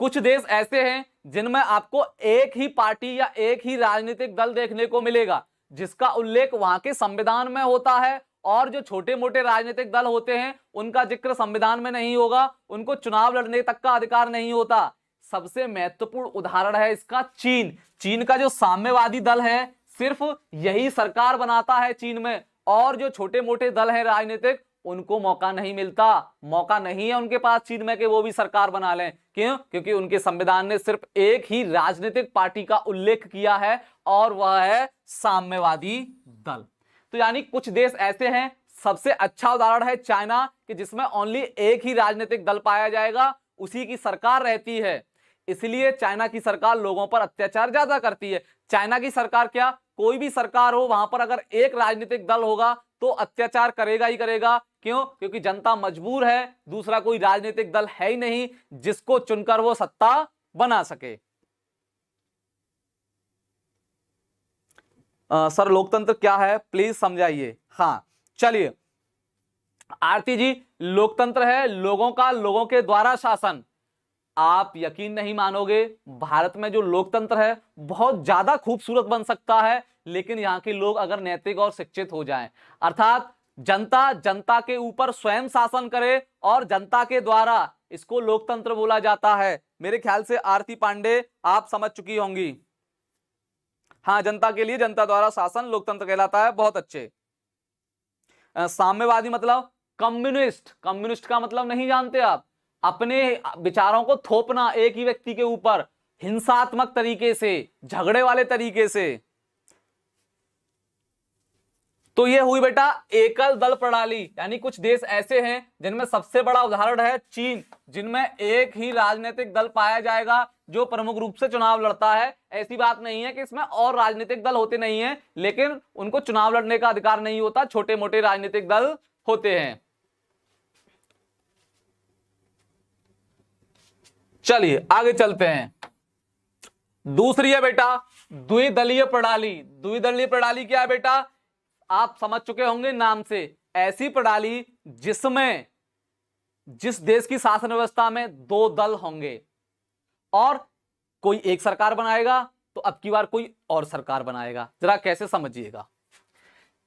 कुछ देश ऐसे हैं जिनमें आपको एक ही पार्टी या एक ही राजनीतिक दल देखने को मिलेगा, जिसका उल्लेख वहां के संविधान में होता है, और जो छोटे मोटे राजनीतिक दल होते हैं उनका जिक्र संविधान में नहीं होगा, उनको चुनाव लड़ने तक का अधिकार नहीं होता। सबसे महत्वपूर्ण उदाहरण है इसका चीन। चीन का जो साम्यवादी दल है सिर्फ यही सरकार बनाता है चीन में, और जो छोटे मोटे दल हैं राजनीतिक उनको मौका नहीं मिलता, मौका नहीं है उनके पास चीन में कि वो भी सरकार बना लें। क्यों? क्योंकि उनके संविधान ने सिर्फ एक ही राजनीतिक पार्टी का उल्लेख किया है और वह है साम्यवादी दल। तो यानी कुछ देश ऐसे हैं, सबसे अच्छा उदाहरण है चाइना कि जिसमें ओनली एक ही राजनीतिक दल पाया जाएगा, उसी की सरकार रहती है, इसलिए चाइना की सरकार लोगों पर अत्याचार ज्यादा करती है। चाइना की सरकार क्या, कोई भी सरकार हो, वहां पर अगर एक राजनीतिक दल होगा तो अत्याचार करेगा ही करेगा। क्यों? क्योंकि जनता मजबूर है, दूसरा कोई राजनीतिक दल है ही नहीं जिसको चुनकर वो सत्ता बना सके। सर लोकतंत्र क्या है, प्लीज समझाइए। हाँ चलिए आरती जी, लोकतंत्र है लोगों का लोगों के द्वारा शासन। आप यकीन नहीं मानोगे, भारत में जो लोकतंत्र है बहुत ज्यादा खूबसूरत बन सकता है, लेकिन यहाँ के लोग अगर नैतिक और शिक्षित हो जाएं, अर्थात जनता के ऊपर स्वयं शासन करे और जनता के द्वारा, इसको लोकतंत्र बोला जाता है। मेरे ख्याल से आरती पांडे आप समझ चुकी होंगी। हाँ, जनता के लिए जनता द्वारा शासन लोकतंत्र कहलाता है। बहुत अच्छे। साम्यवादी मतलब कम्युनिस्ट का मतलब नहीं जानते आप? अपने विचारों को थोपना एक ही व्यक्ति के ऊपर हिंसात्मक तरीके से, झगड़े वाले तरीके से। तो ये हुई बेटा एकल दल प्रणाली। यानी कुछ देश ऐसे हैं जिनमें सबसे बड़ा उदाहरण है चीन, जिनमें एक ही राजनीतिक दल पाया जाएगा जो प्रमुख रूप से चुनाव लड़ता है। ऐसी बात नहीं है कि इसमें और राजनीतिक दल होते नहीं हैं, लेकिन उनको चुनाव लड़ने का अधिकार नहीं होता, छोटे मोटे राजनीतिक दल होते हैं। चलिए आगे चलते हैं। दूसरी है बेटा द्विदलीय प्रणाली। द्विदलीय प्रणाली क्या है बेटा? आप समझ चुके होंगे नाम से। ऐसी प्रणाली जिसमें जिस देश की शासन व्यवस्था में दो दल होंगे और कोई एक सरकार बनाएगा तो अब की बार कोई और सरकार बनाएगा। जरा कैसे समझिएगा।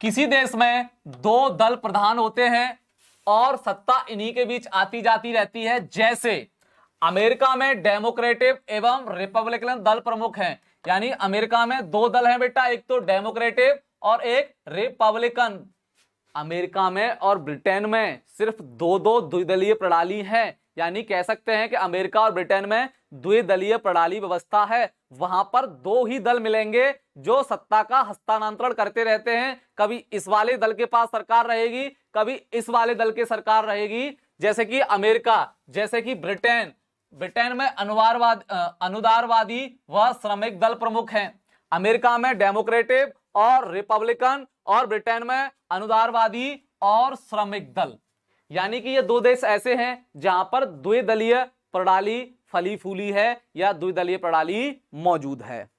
किसी देश में दो दल प्रधान होते हैं और सत्ता इन्हीं के बीच आती जाती रहती है। जैसे अमेरिका में डेमोक्रेटिक एवं रिपब्लिकन दल प्रमुख हैं। यानी अमेरिका में दो दल हैं बेटा, एक तो डेमोक्रेटिक और एक रिपब्लिकन। अमेरिका में और ब्रिटेन में सिर्फ दो द्विदलीय प्रणाली है। यानी कह सकते हैं कि अमेरिका और ब्रिटेन में द्विदलीय प्रणाली व्यवस्था है। वहां पर दो ही दल मिलेंगे जो सत्ता का हस्तांतरण करते रहते हैं। कभी इस वाले दल के पास सरकार रहेगी, कभी इस वाले दल की सरकार रहेगी। जैसे कि अमेरिका, जैसे कि ब्रिटेन में अनुदारवादी व श्रमिक दल प्रमुख हैं। अमेरिका में डेमोक्रेटिक और रिपब्लिकन, और ब्रिटेन में अनुदारवादी और श्रमिक दल। यानी कि ये दो देश ऐसे हैं जहां पर द्विदलीय प्रणाली फली फूली है या द्विदलीय प्रणाली मौजूद है।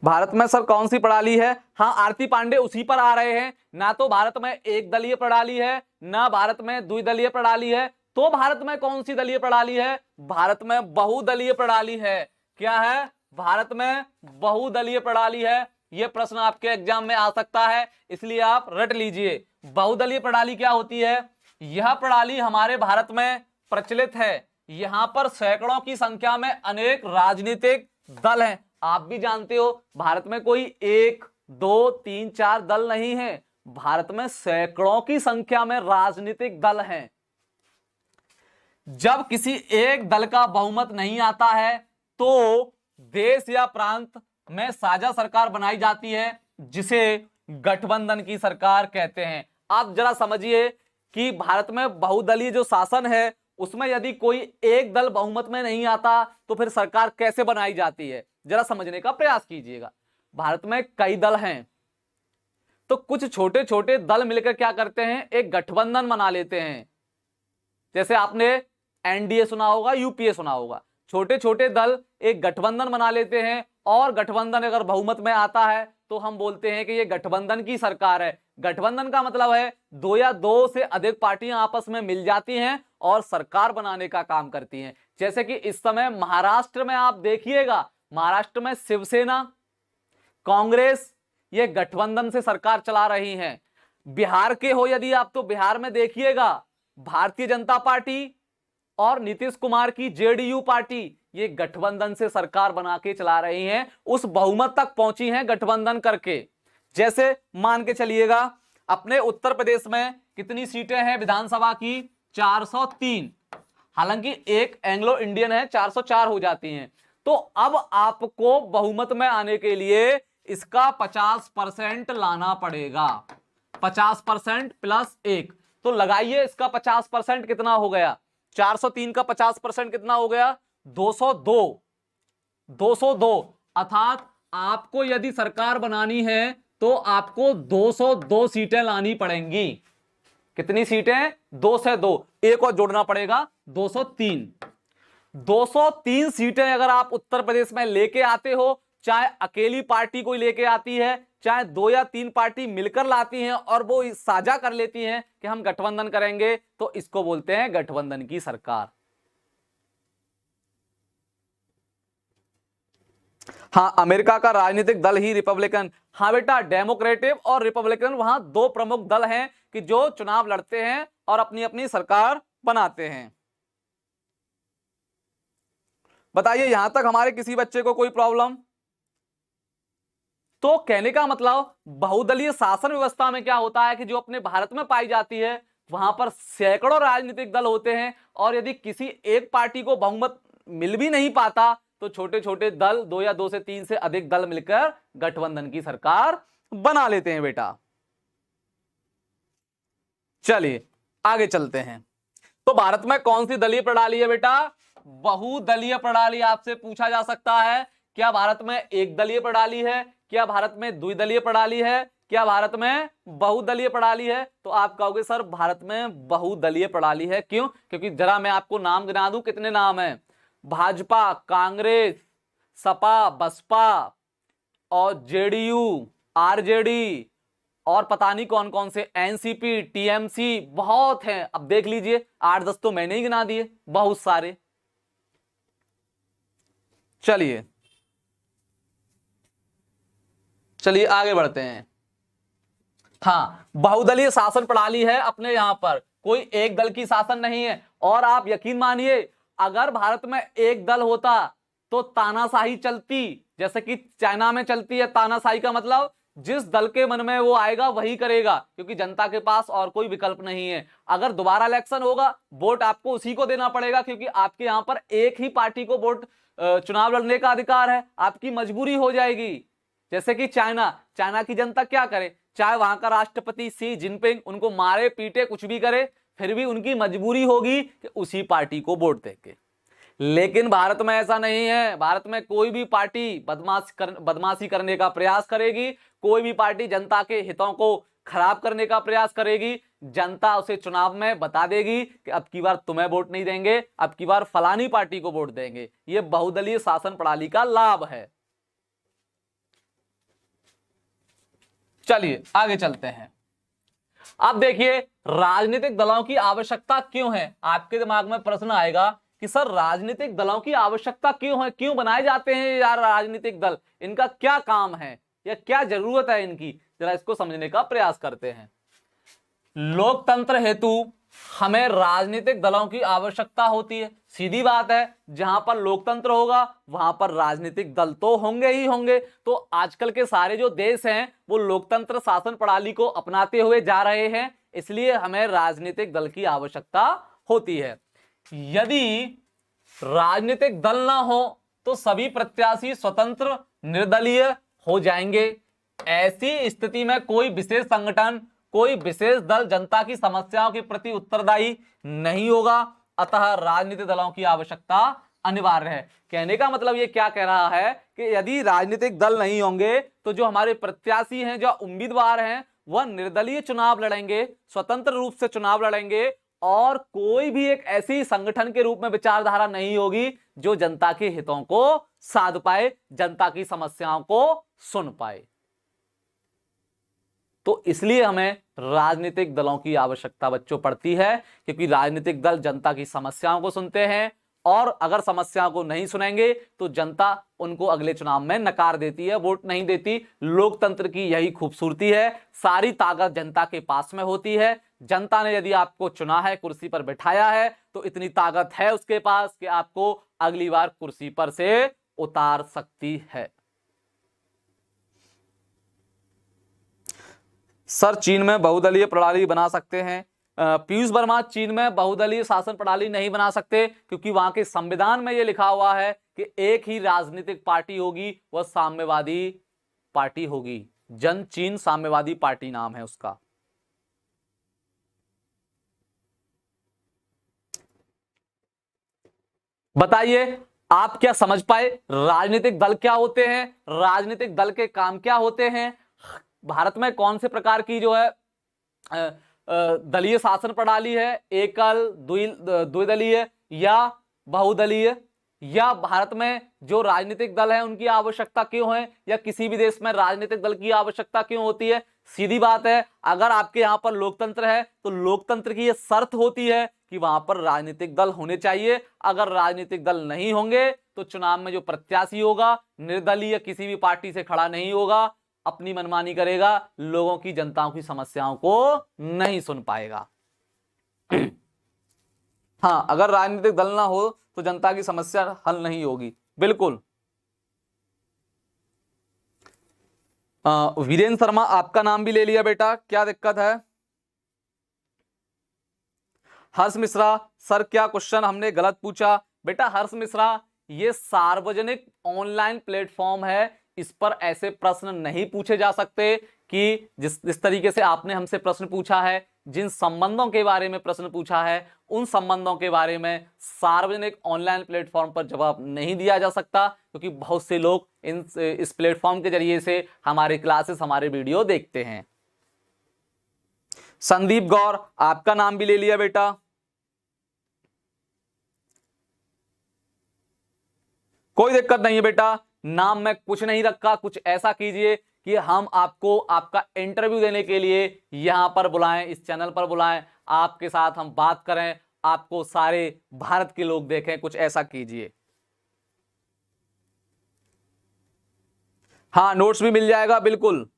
भारत में सर कौन सी प्रणाली है? हाँ आरती पांडे उसी पर आ रहे हैं। ना तो भारत में एक दलीय प्रणाली है, ना भारत में द्विदलीय प्रणाली है। तो भारत में कौन सी दलीय प्रणाली है? भारत में बहुदलीय प्रणाली है। क्या है? भारत में बहुदलीय प्रणाली है। यह प्रश्न आपके एग्जाम में आ सकता है, इसलिए आप रट लीजिए। बहुदलीय प्रणाली क्या होती है? यह प्रणाली हमारे भारत में प्रचलित है। यहां पर सैकड़ों की संख्या में अनेक राजनीतिक दल हैं। आप भी जानते हो भारत में कोई एक दो तीन चार दल नहीं है, भारत में सैकड़ों की संख्या में राजनीतिक दल हैं। जब किसी एक दल का बहुमत नहीं आता है तो देश या प्रांत में साझा सरकार बनाई जाती है, जिसे गठबंधन की सरकार कहते हैं। आप जरा समझिए कि भारत में बहुदलीय जो शासन है उसमें यदि कोई एक दल बहुमत में नहीं आता तो फिर सरकार कैसे बनाई जाती है, जरा समझने का प्रयास कीजिएगा। भारत में कई दल हैं, तो कुछ छोटे छोटे दल मिलकर क्या करते हैं, एक गठबंधन बना लेते हैं। जैसे आपने एनडीए सुना होगा, यूपीए सुना होगा। छोटे छोटे दल एक गठबंधन बना लेते हैं और गठबंधन अगर बहुमत में आता है तो हम बोलते हैं कि ये गठबंधन की सरकार है। गठबंधन का मतलब है दो या दो से अधिक पार्टियां आपस में मिल जाती हैं और सरकार बनाने का काम करती हैं। जैसे कि इस समय महाराष्ट्र में आप देखिएगा, महाराष्ट्र में शिवसेना, कांग्रेस, ये गठबंधन से सरकार चला रही हैं। बिहार के हो यदि आप, तो बिहार में देखिएगा भारतीय जनता पार्टी और नीतीश कुमार की जेडीयू पार्टी, ये गठबंधन से सरकार बना के चला रही हैं, उस बहुमत तक पहुंची हैं गठबंधन करके। जैसे मान के चलिएगा अपने उत्तर प्रदेश में कितनी सीटें हैं विधानसभा की, 403। हालांकि एक एंग्लो इंडियन है, 404 हो जाती हैं। तो अब आपको बहुमत में आने के लिए इसका 50% लाना पड़ेगा, 50% प्लस 1। तो लगाइए इसका 50% कितना हो गया, 403 का 50% कितना हो गया, 202। 202 अर्थात आपको यदि सरकार बनानी है तो आपको 202 सीटें लानी पड़ेंगी। कितनी सीटें, 2 से 2, एक और जोड़ना पड़ेगा, 203। 203 सीटें अगर आप उत्तर प्रदेश में लेके आते हो, चाहे अकेली पार्टी कोई लेके आती है, चाहे 2 या 3 पार्टी मिलकर लाती हैं और वो साझा कर लेती हैं कि हम गठबंधन करेंगे, तो इसको बोलते हैं गठबंधन की सरकार। हाँ, अमेरिका का राजनीतिक दल ही रिपब्लिकन। हाँ बेटा, डेमोक्रेटिक और रिपब्लिकन वहां दो प्रमुख दल हैं कि जो चुनाव लड़ते हैं और अपनी अपनी सरकार बनाते हैं। बताइए यहां तक हमारे किसी बच्चे को कोई प्रॉब्लम? तो कहने का मतलब बहुदलीय शासन व्यवस्था में क्या होता है कि जो अपने भारत में पाई जाती है वहां पर सैकड़ों राजनीतिक दल होते हैं और यदि किसी एक पार्टी को बहुमत मिल भी नहीं पाता तो छोटे छोटे दल, 2 या 2 से 3 से अधिक दल मिलकर गठबंधन की सरकार बना लेते हैं बेटा। चलिए आगे चलते हैं। तो भारत में कौन सी दलीय प्रणाली है बेटा? बहुदलीय प्रणाली आपसे पूछा जा सकता है। क्या भारत में एक दलीय प्रणाली है, क्या भारत में द्विदलीय प्रणाली है, क्या भारत में बहुदलीय प्रणाली है? तो आप कहोगे सर भारत में बहुदलीय प्रणाली है। क्यों? क्योंकि जरा मैं आपको नाम गिना दूं, कितने नाम हैं, भाजपा, कांग्रेस, सपा, बसपा और जेडीयू, आरजेडी और पता नहीं कौन कौन से, एनसीपी, टीएमसी, बहुत हैं। अब देख लीजिए 8-10 तो मैंने ही गिना दिए, बहुत सारे। चलिए आगे बढ़ते हैं। हाँ, बहुदलीय शासन प्रणाली है अपने यहां पर, कोई एक दल की शासन नहीं है। और आप यकीन मानिए अगर भारत में एक दल होता तो तानाशाही चलती, जैसे कि चाइना में चलती है। तानाशाही का मतलब जिस दल के मन में वो आएगा वही करेगा, क्योंकि जनता के पास और कोई विकल्प नहीं है। अगर दोबारा इलेक्शन होगा वोट आपको उसी को देना पड़ेगा, क्योंकि आपके यहां पर एक ही पार्टी को वोट चुनाव लड़ने का अधिकार है, आपकी मजबूरी हो जाएगी। जैसे कि चाइना की जनता क्या करे, चाहे वहां का राष्ट्रपति शी जिनपिंग उनको मारे पीटे कुछ भी करे, फिर भी उनकी मजबूरी होगी कि उसी पार्टी को वोट देंगे। लेकिन भारत में ऐसा नहीं है। भारत में कोई भी पार्टी बदमाशी करने का प्रयास करेगी, कोई भी पार्टी जनता के हितों को खराब करने का प्रयास करेगी, जनता उसे चुनाव में बता देगी कि अब की बार तुम्हें वोट नहीं देंगे, अब की बार फलानी पार्टी को वोट देंगे। यह बहुदलीय शासन प्रणाली का लाभ है। चलिए आगे चलते हैं। अब देखिए राजनीतिक दलों की आवश्यकता क्यों है। आपके दिमाग में प्रश्न आएगा कि सर राजनीतिक दलों की आवश्यकता क्यों है, क्यों बनाए जाते हैं यार राजनीतिक दल, इनका क्या काम है या क्या जरूरत है इनकी, जरा इसको समझने का प्रयास करते हैं। लोकतंत्र हेतु हमें राजनीतिक दलों की आवश्यकता होती है। सीधी बात है, जहां पर लोकतंत्र होगा वहां पर राजनीतिक दल तो होंगे ही होंगे। तो आजकल के सारे जो देश हैं वो लोकतंत्र शासन प्रणाली को अपनाते हुए जा रहे हैं, इसलिए हमें राजनीतिक दल की आवश्यकता होती है। यदि राजनीतिक दल ना हो तो सभी प्रत्याशी स्वतंत्र निर्दलीय हो जाएंगे। ऐसी स्थिति में कोई विशेष संगठन, कोई विशेष दल जनता की समस्याओं के प्रति उत्तरदायी नहीं होगा, अतः राजनीतिक दलों की आवश्यकता अनिवार्य है। कहने का मतलब ये क्या कह रहा है कि यदि राजनीतिक दल नहीं होंगे तो जो हमारे प्रत्याशी हैं, जो उम्मीदवार हैं, वह निर्दलीय चुनाव लड़ेंगे, स्वतंत्र रूप से चुनाव लड़ेंगे, और कोई भी एक ऐसी संगठन के रूप में विचारधारा नहीं होगी जो जनता के हितों को साध पाए, जनता की समस्याओं को सुन पाए। तो इसलिए हमें राजनीतिक दलों की आवश्यकता बच्चों पड़ती है, क्योंकि राजनीतिक दल जनता की समस्याओं को सुनते हैं, और अगर समस्याओं को नहीं सुनेंगे तो जनता उनको अगले चुनाव में नकार देती है, वोट नहीं देती। लोकतंत्र की यही खूबसूरती है, सारी ताकत जनता के पास में होती है। जनता ने यदि आपको चुना है, कुर्सी पर बिठाया है, तो इतनी ताकत है उसके पास कि आपको अगली बार कुर्सी पर से उतार सकती है। सर, चीन में बहुदलीय प्रणाली बना सकते हैं? पीयूष वर्मा, चीन में बहुदलीय शासन प्रणाली नहीं बना सकते, क्योंकि वहां के संविधान में यह लिखा हुआ है कि एक ही राजनीतिक पार्टी होगी, वह साम्यवादी पार्टी होगी। जन चीन साम्यवादी पार्टी नाम है उसका। बताइए, आप क्या समझ पाए? राजनीतिक दल क्या होते हैं, राजनीतिक दल के काम क्या होते हैं, भारत में कौन से प्रकार की जो है दलीय शासन प्रणाली है, एकल, द्विदलीय या बहुदलीय, या भारत में जो राजनीतिक दल है उनकी आवश्यकता क्यों है, या किसी भी देश में राजनीतिक दल की आवश्यकता क्यों होती है? सीधी बात है, अगर आपके यहां पर लोकतंत्र है तो लोकतंत्र की यह शर्त होती है कि वहां पर राजनीतिक दल होने चाहिए। अगर राजनीतिक दल नहीं होंगे तो चुनाव में जो प्रत्याशी होगा निर्दलीय किसी भी पार्टी से खड़ा नहीं होगा, अपनी मनमानी करेगा, लोगों की, जनताओं की समस्याओं को नहीं सुन पाएगा। हाँ, अगर राजनीतिक दल ना हो तो जनता की समस्या हल नहीं होगी, बिल्कुल। वीरेंद्र शर्मा, आपका नाम भी ले लिया बेटा, क्या दिक्कत है? हर्ष मिश्रा, सर क्या क्वेश्चन हमने गलत पूछा? बेटा हर्ष मिश्रा, ये सार्वजनिक ऑनलाइन प्लेटफॉर्म है, इस पर ऐसे प्रश्न नहीं पूछे जा सकते कि जिस तरीके से आपने हमसे प्रश्न पूछा है, जिन संबंधों के बारे में प्रश्न पूछा है, उन संबंधों के बारे में सार्वजनिक ऑनलाइन प्लेटफॉर्म पर जवाब नहीं दिया जा सकता, क्योंकि बहुत से लोग इस प्लेटफॉर्म के जरिए से हमारे क्लासेस, हमारे वीडियो देखते हैं। संदीप गौर, आपका नाम भी ले लिया बेटा। कोई दिक्कत नहीं है बेटा, नाम में कुछ नहीं रखा। कुछ ऐसा कीजिए कि हम आपको आपका इंटरव्यू देने के लिए यहां पर बुलाएं, इस चैनल पर बुलाएं, आपके साथ हम बात करें, आपको सारे भारत के लोग देखें, कुछ ऐसा कीजिए। हाँ, नोट्स भी मिल जाएगा, बिल्कुल।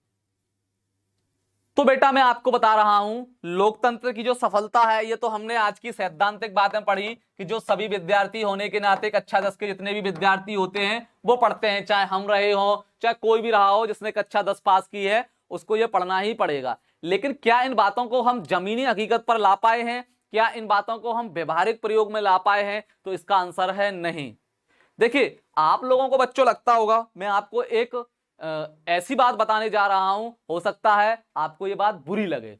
तो बेटा मैं आपको बता रहा हूं, लोकतंत्र की जो सफलता है, ये तो हमने आज की सैद्धांतिक बातें पढ़ी कि जो सभी विद्यार्थी होने के नाते कक्षा 10 के जितने भी विद्यार्थी होते हैं वो पढ़ते हैं, चाहे हम रहे हो, चाहे कोई भी रहा हो, जिसने कक्षा 10 पास की है उसको ये पढ़ना ही पड़ेगा। लेकिन क्या इन बातों को हम जमीनी हकीकत पर ला पाए हैं? क्या इन बातों को हम व्यवहारिक प्रयोग में ला पाए हैं? तो इसका आंसर है नहीं। देखिए, आप लोगों को बच्चों लगता होगा, मैं आपको एक ऐसी बात बताने जा रहा हूं, हो सकता है आपको ये बात बुरी लगे,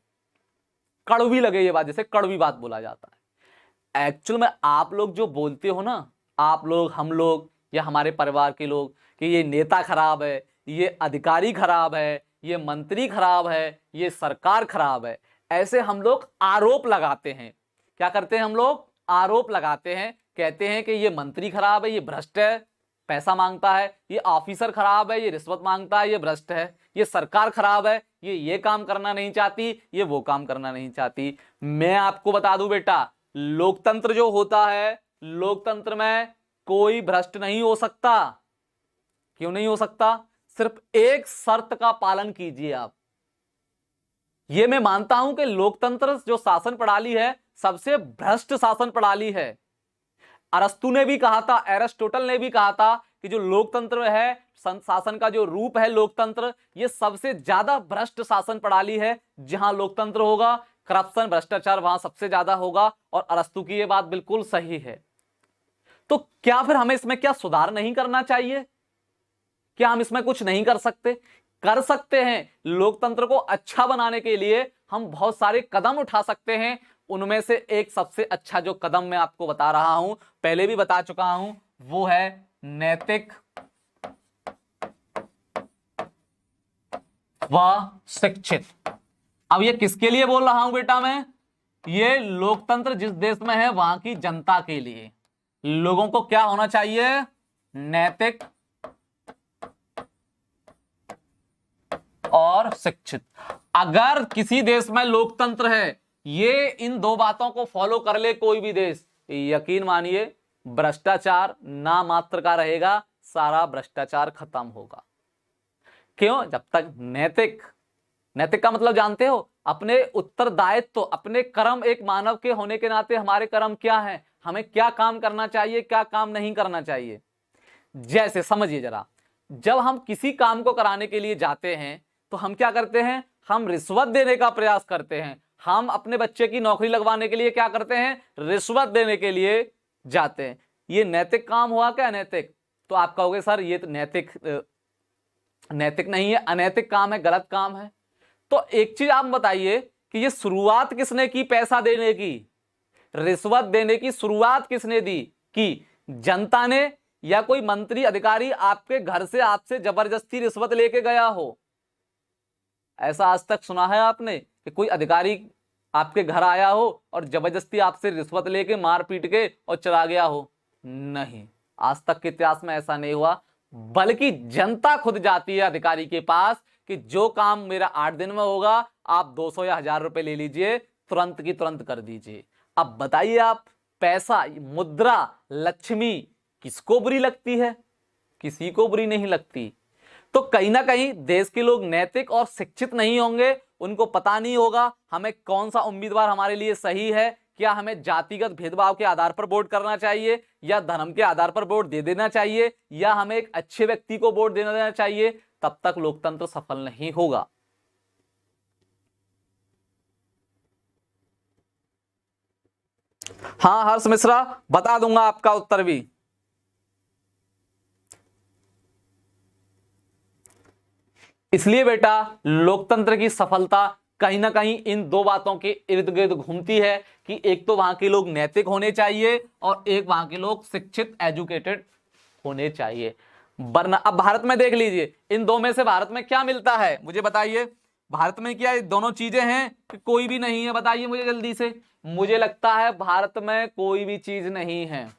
कड़वी लगे ये बात, जैसे कड़वी बात बोला जाता है। एक्चुअल में आप लोग जो बोलते हो ना, आप लोग, हम लोग, या हमारे परिवार के लोग, कि ये नेता खराब है, ये अधिकारी खराब है, ये मंत्री खराब है, ये सरकार खराब है, ऐसे हम लोग आरोप लगाते हैं। क्या करते हैं हम लोग? आरोप लगाते हैं, कहते हैं कि ये मंत्री खराब है, ये भ्रष्ट है, पैसा मांगता है, ये ऑफिसर खराब है, ये रिश्वत मांगता है, ये भ्रष्ट है, ये सरकार खराब है, ये काम करना नहीं चाहती, ये वो काम करना नहीं चाहती। मैं आपको बता दूं बेटा, लोकतंत्र जो होता है, लोकतंत्र में कोई भ्रष्ट नहीं हो सकता। क्यों नहीं हो सकता? सिर्फ एक शर्त का पालन कीजिए आप। ये मैं मानता हूं कि लोकतंत्र जो शासन प्रणाली है सबसे भ्रष्ट शासन प्रणाली है। अरस्तु ने भी कहा था, एरिस्टोटल ने भी कहा था कि जो लोकतंत्र है, शासन का जो रूप है लोकतंत्र, ये सबसे ज्यादा भ्रष्ट शासन प्रणाली है। जहां लोकतंत्र होगा, करप्शन, भ्रष्टाचार वहां सबसे ज्यादा होगा, और अरस्तु की ये बात बिल्कुल सही है। तो क्या फिर हमें इसमें क्या सुधार नहीं करना चाहिए? क्या हम इसमें कुछ नहीं कर सकते? कर सकते हैं। लोकतंत्र को अच्छा बनाने के लिए हम बहुत सारे कदम उठा सकते हैं। उनमें से एक सबसे अच्छा जो कदम मैं आपको बता रहा हूं, पहले भी बता चुका हूं, वो है नैतिक व शिक्षित। अब ये किसके लिए बोल रहा हूं बेटा मैं? ये लोकतंत्र जिस देश में है वहां की जनता के लिए। लोगों को क्या होना चाहिए? नैतिक और शिक्षित। अगर किसी देश में लोकतंत्र है, ये इन दो बातों को फॉलो कर ले कोई भी देश, यकीन मानिए भ्रष्टाचार ना मात्र का रहेगा, सारा भ्रष्टाचार खत्म होगा। क्यों? जब तक नैतिक का मतलब जानते हो? अपने उत्तरदायित्व, अपने कर्म, एक मानव के होने के नाते हमारे कर्म क्या है, हमें क्या काम करना चाहिए, क्या काम नहीं करना चाहिए। जैसे समझिए जरा, जब हम किसी काम को कराने के लिए जाते हैं तो हम क्या करते हैं? हम रिश्वत देने का प्रयास करते हैं। हम अपने बच्चे की नौकरी लगवाने के लिए क्या करते हैं? रिश्वत देने के लिए जाते हैं। ये नैतिक काम हुआ क्या अनैतिक? तो आप कहोगे सर ये तो नैतिक नहीं है, अनैतिक काम है, गलत काम है। तो एक चीज आप बताइए कि ये शुरुआत किसने की पैसा देने की, रिश्वत देने की शुरुआत किसने दी? कि जनता ने, या कोई मंत्री अधिकारी आपके घर से आपसे जबरदस्ती रिश्वत लेके गया हो? ऐसा आज तक सुना है आपने कि कोई अधिकारी आपके घर आया हो और जबरदस्ती आपसे रिश्वत लेके मार पीट के और चला गया हो? नहीं, आज तक के इतिहास में ऐसा नहीं हुआ। बल्कि जनता खुद जाती है अधिकारी के पास कि जो काम मेरा 8 दिन में होगा आप 200 या 1000 रुपए ले लीजिए, तुरंत की तुरंत कर दीजिए। अब बताइए आप, पैसा, मुद्रा, लक्ष्मी किसको बुरी लगती है? किसी को बुरी नहीं लगती। तो कहीं ना कहीं देश के लोग नैतिक और शिक्षित नहीं होंगे, उनको पता नहीं होगा हमें कौन सा उम्मीदवार हमारे लिए सही है। क्या हमें जातिगत भेदभाव के आधार पर वोट करना चाहिए, या धर्म के आधार पर वोट दे देना चाहिए, या हमें एक अच्छे व्यक्ति को वोट देना चाहिए? तब तक लोकतंत्र सफल नहीं होगा। हाँ हर्ष मिश्रा, बता दूंगा आपका उत्तर भी। इसलिए बेटा लोकतंत्र की सफलता कहीं ना कहीं इन दो बातों के इर्द गिर्द घूमती है कि एक तो वहां के लोग नैतिक होने चाहिए और एक वहां के लोग शिक्षित, एजुकेटेड होने चाहिए। वरना अब भारत में देख लीजिए, इन दो में से भारत में क्या मिलता है मुझे बताइए? भारत में क्या दोनों चीजें हैं कि कोई भी नहीं है? बताइए मुझे जल्दी से। मुझे लगता है भारत में कोई भी चीज नहीं है।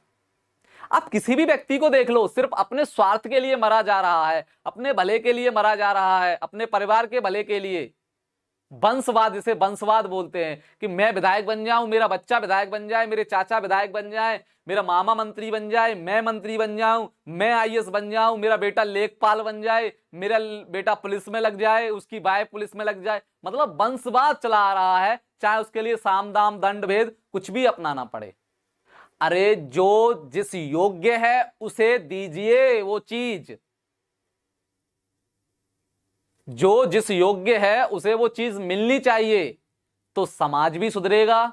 आप किसी भी व्यक्ति को देख लो, सिर्फ अपने स्वार्थ के लिए मरा जा रहा है, अपने भले के लिए मरा जा रहा है, अपने परिवार के भले के लिए। वंशवाद, जिसे वंशवाद बोलते हैं कि मैं विधायक बन जाऊं, मेरा बच्चा विधायक बन जाए, मेरे चाचा विधायक बन जाए, मेरा मामा मंत्री बन जाए, मैं मंत्री बन जाऊं, मैं आईएएस बन जाऊं, मेरा बेटा लेखपाल बन जाए, मेरा बेटा पुलिस में लग जाए, उसकी वाइफ पुलिस में लग जाए। मतलब वंशवाद चला आ रहा है, चाहे उसके लिए साम दाम दंड भेद कुछ भी अपनाना पड़े। अरे जो जिस योग्य है उसे दीजिए वो चीज, जो जिस योग्य है उसे वो चीज मिलनी चाहिए, तो समाज भी सुधरेगा,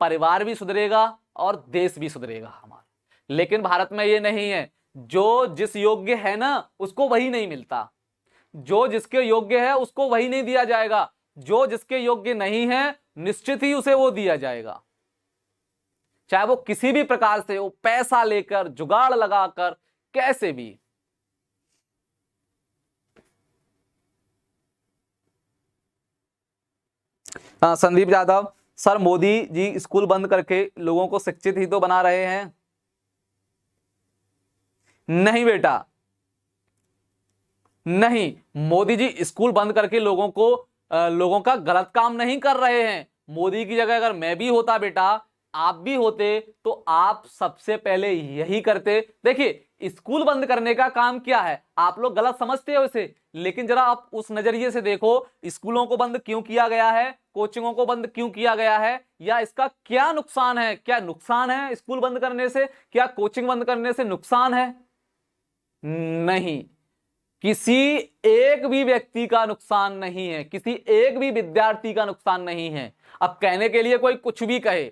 परिवार भी सुधरेगा और देश भी सुधरेगा हमारा। लेकिन भारत में ये नहीं है, जो जिस योग्य है ना उसको वही नहीं मिलता, जो जिसके योग्य है उसको वही नहीं दिया जाएगा, जो जिसके योग्य नहीं है निश्चित ही उसे वो दिया जाएगा, चाहे वो किसी भी प्रकार से हो, पैसा लेकर, जुगाड़ लगाकर, कैसे भी। संदीप यादव, सर मोदी जी स्कूल बंद करके लोगों को शिक्षित ही तो बना रहे हैं। नहीं बेटा नहीं, मोदी जी स्कूल बंद करके लोगों का गलत काम नहीं कर रहे हैं। मोदी की जगह अगर मैं भी होता बेटा, आप भी होते, तो आप सबसे पहले यही करते। देखिए स्कूल बंद करने का काम क्या है, आप लोग गलत समझते हो इसे, लेकिन जरा आप उस नजरिए से देखो, स्कूलों को बंद क्यों किया गया है, कोचिंगों को बंद क्यों किया गया है, या इसका क्या नुकसान है? क्या नुकसान है स्कूल बंद करने से? क्या कोचिंग बंद करने से नुकसान है? नहीं, किसी एक भी व्यक्ति का नुकसान नहीं है, किसी एक भी विद्यार्थी का नुकसान नहीं है। अब कहने के लिए कोई कुछ भी कहे,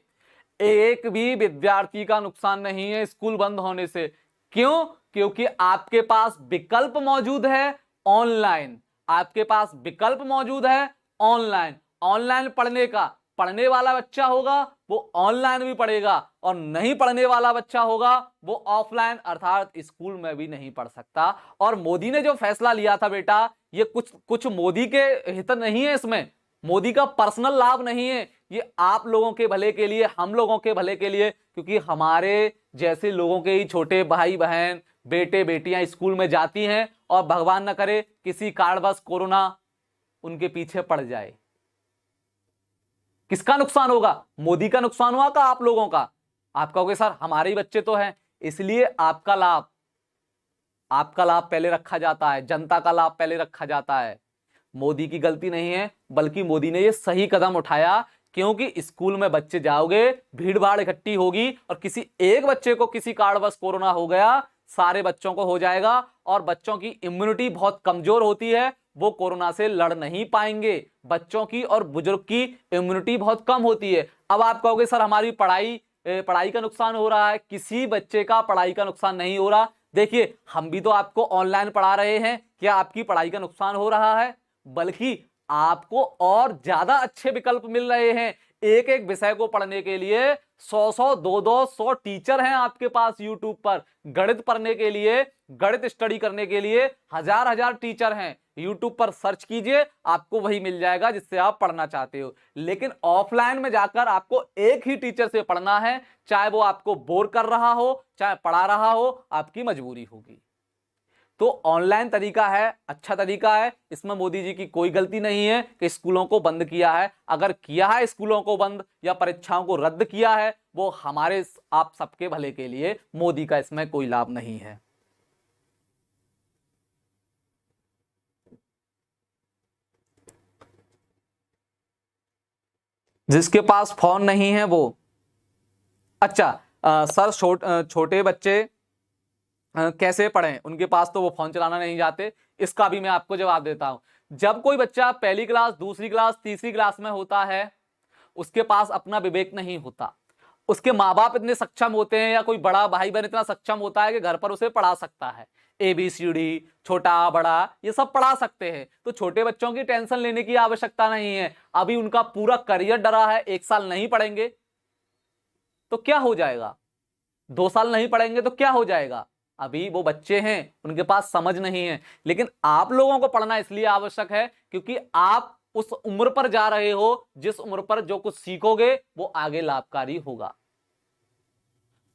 एक भी विद्यार्थी का नुकसान नहीं है स्कूल बंद होने से। क्यों? क्योंकि आपके पास विकल्प मौजूद है ऑनलाइन। आपके पास विकल्प मौजूद है ऑनलाइन। ऑनलाइन पढ़ने का, पढ़ने वाला बच्चा होगा वो ऑनलाइन भी पढ़ेगा, और नहीं पढ़ने वाला बच्चा होगा वो ऑफलाइन अर्थात स्कूल में भी नहीं पढ़ सकता। और मोदी ने जो फैसला लिया था बेटा, ये कुछ मोदी के हित नहीं है, इसमें मोदी का पर्सनल लाभ नहीं है, ये आप लोगों के भले के लिए, हम लोगों के भले के लिए, क्योंकि हमारे जैसे लोगों के ही छोटे भाई बहन बेटे बेटियां स्कूल में जाती हैं और भगवान न करे किसी कारणवश कोरोना उनके पीछे पड़ जाए, किसका नुकसान होगा? मोदी का नुकसान हुआ का आप लोगों का? आप कहोगे सर हमारे ही बच्चे तो हैं, इसलिए आपका लाभ पहले रखा जाता है, जनता का लाभ पहले रखा जाता है। मोदी की गलती नहीं है, बल्कि मोदी ने यह सही कदम उठाया, क्योंकि स्कूल में बच्चे जाओगे, भीड़ भाड़ इकट्ठी होगी, और किसी एक बच्चे को किसी कारणवश कोरोना हो गया, सारे बच्चों को हो जाएगा, और बच्चों की इम्यूनिटी बहुत कमजोर होती है, वो कोरोना से लड़ नहीं पाएंगे। बच्चों की और बुजुर्ग की इम्यूनिटी बहुत कम होती है। अब आप कहोगे सर हमारी पढ़ाई का नुकसान हो रहा है। किसी बच्चे का पढ़ाई का नुकसान नहीं हो रहा। देखिए हम भी तो आपको ऑनलाइन पढ़ा रहे हैं, क्या आपकी पढ़ाई का नुकसान हो रहा है? बल्कि आपको और ज्यादा अच्छे विकल्प मिल रहे हैं। एक एक विषय को पढ़ने के लिए 100 200 टीचर हैं आपके पास यूट्यूब पर। गणित पढ़ने के लिए, गणित स्टडी करने के लिए हजार टीचर हैं। यूट्यूब पर सर्च कीजिए, आपको वही मिल जाएगा जिससे आप पढ़ना चाहते हो। लेकिन ऑफलाइन में जाकर आपको एक ही टीचर से पढ़ना है, चाहे वो आपको बोर कर रहा हो, चाहे पढ़ा रहा हो, आपकी मजबूरी होगी। तो ऑनलाइन तरीका है, अच्छा तरीका है, इसमें मोदी जी की कोई गलती नहीं है कि स्कूलों को बंद किया है। अगर किया है स्कूलों को बंद या परीक्षाओं को रद्द किया है, वो हमारे आप सबके भले के लिए, मोदी का इसमें कोई लाभ नहीं है। जिसके पास फोन नहीं है वो, अच्छा सर छोटे बच्चे कैसे पढ़ें, उनके पास तो वो फोन चलाना नहीं जाते। इसका भी मैं आपको जवाब देता हूं। जब कोई बच्चा पहली क्लास, दूसरी क्लास, तीसरी क्लास में होता है, उसके पास अपना विवेक नहीं होता। उसके माँ बाप इतने सक्षम होते हैं या कोई बड़ा भाई बहन इतना सक्षम होता है कि घर पर उसे पढ़ा सकता है। ABCD, छोटा बड़ा ये सब पढ़ा सकते हैं। तो छोटे बच्चों की टेंशन लेने की आवश्यकता नहीं है। अभी उनका पूरा करियर डरा है। 1 साल नहीं पढ़ेंगे तो क्या हो जाएगा, 2 साल नहीं पढ़ेंगे तो क्या हो जाएगा। अभी वो बच्चे हैं, उनके पास समझ नहीं है। लेकिन आप लोगों को पढ़ना इसलिए आवश्यक है क्योंकि आप उस उम्र पर जा रहे हो जिस उम्र पर जो कुछ सीखोगे वो आगे लाभकारी होगा।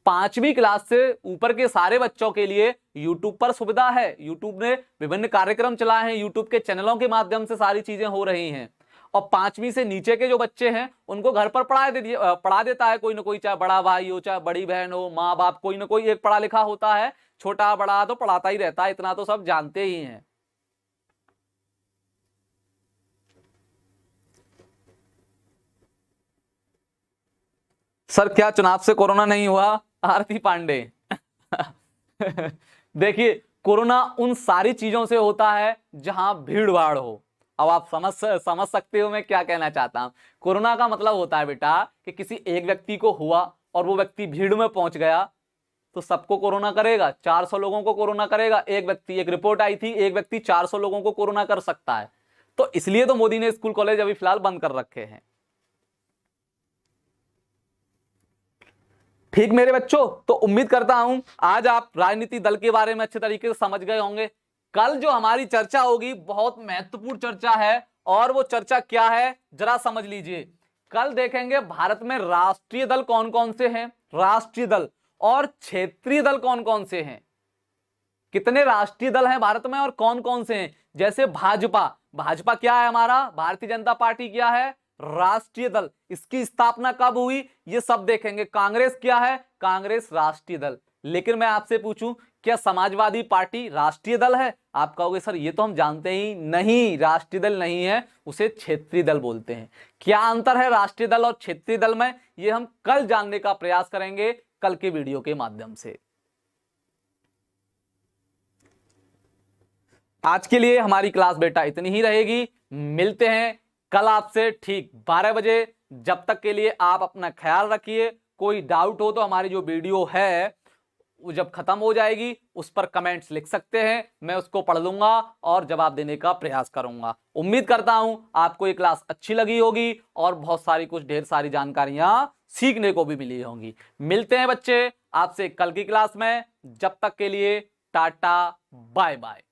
5वीं क्लास से ऊपर के सारे बच्चों के लिए YouTube पर सुविधा है। YouTube ने विभिन्न कार्यक्रम चलाए हैं, YouTube के चैनलों के माध्यम से सारी चीजें हो रही हैं। और 5वीं से नीचे के जो बच्चे हैं उनको घर पर पढ़ा देता है कोई ना कोई, चाहे बड़ा भाई हो, चाहे बड़ी बहन हो, माँ बाप कोई ना कोई एक पढ़ा लिखा होता है। छोटा बड़ा तो पढ़ाता ही रहता है, इतना तो सब जानते ही हैं। सर क्या चुनाव से कोरोना नहीं हुआ? आरती पांडे देखिए कोरोना उन सारी चीजों से होता है जहां भीड़ भाड़ हो। अब आप समझ सकते हो मैं क्या कहना चाहता हूं। कोरोना का मतलब होता है बेटा कि किसी एक व्यक्ति को हुआ और वो व्यक्ति भीड़ में पहुंच गया तो सबको कोरोना करेगा, 400 लोगों को कोरोना करेगा एक व्यक्ति। एक रिपोर्ट आई थी, एक व्यक्ति 400 लोगों को कोरोना कर सकता है। तो इसलिए तो मोदी ने स्कूल कॉलेज अभी फिलहाल बंद कर रखे हैं। ठीक मेरे बच्चों, तो उम्मीद करता हूं आज आप राजनीति दल के बारे में अच्छे तरीके से समझ गए होंगे। कल जो हमारी चर्चा होगी बहुत महत्वपूर्ण चर्चा है, और वो चर्चा क्या है जरा समझ लीजिए। कल देखेंगे भारत में राष्ट्रीय दल कौन कौन से हैं, राष्ट्रीय दल और क्षेत्रीय दल कौन कौन से हैं। कितने राष्ट्रीय दल हैं भारत में और कौन कौन से हैं। जैसे भाजपा क्या है हमारा, भारतीय जनता पार्टी क्या है, राष्ट्रीय दल। इसकी स्थापना कब हुई ये सब देखेंगे। कांग्रेस क्या है, कांग्रेस राष्ट्रीय दल। लेकिन मैं आपसे पूछूं क्या समाजवादी पार्टी राष्ट्रीय दल है? आप कहोगे सर ये तो हम जानते ही नहीं, राष्ट्रीय दल नहीं है, उसे क्षेत्रीय दल बोलते हैं। क्या अंतर है राष्ट्रीय दल और क्षेत्रीय दल में, ये हम कल जानने का प्रयास करेंगे कल के वीडियो के माध्यम से। आज के लिए हमारी क्लास बेटा इतनी ही रहेगी। मिलते हैं कल आपसे ठीक 12 बजे। जब तक के लिए आप अपना ख्याल रखिए। कोई डाउट हो तो हमारी जो वीडियो है वो जब खत्म हो जाएगी उस पर कमेंट्स लिख सकते हैं, मैं उसको पढ़ लूंगा और जवाब देने का प्रयास करूंगा। उम्मीद करता हूं आपको ये क्लास अच्छी लगी होगी और बहुत सारी कुछ ढेर सारी जानकारियां सीखने को भी मिली होंगी। मिलते हैं बच्चे आपसे कल की क्लास में, जब तक के लिए टाटा बाय बाय।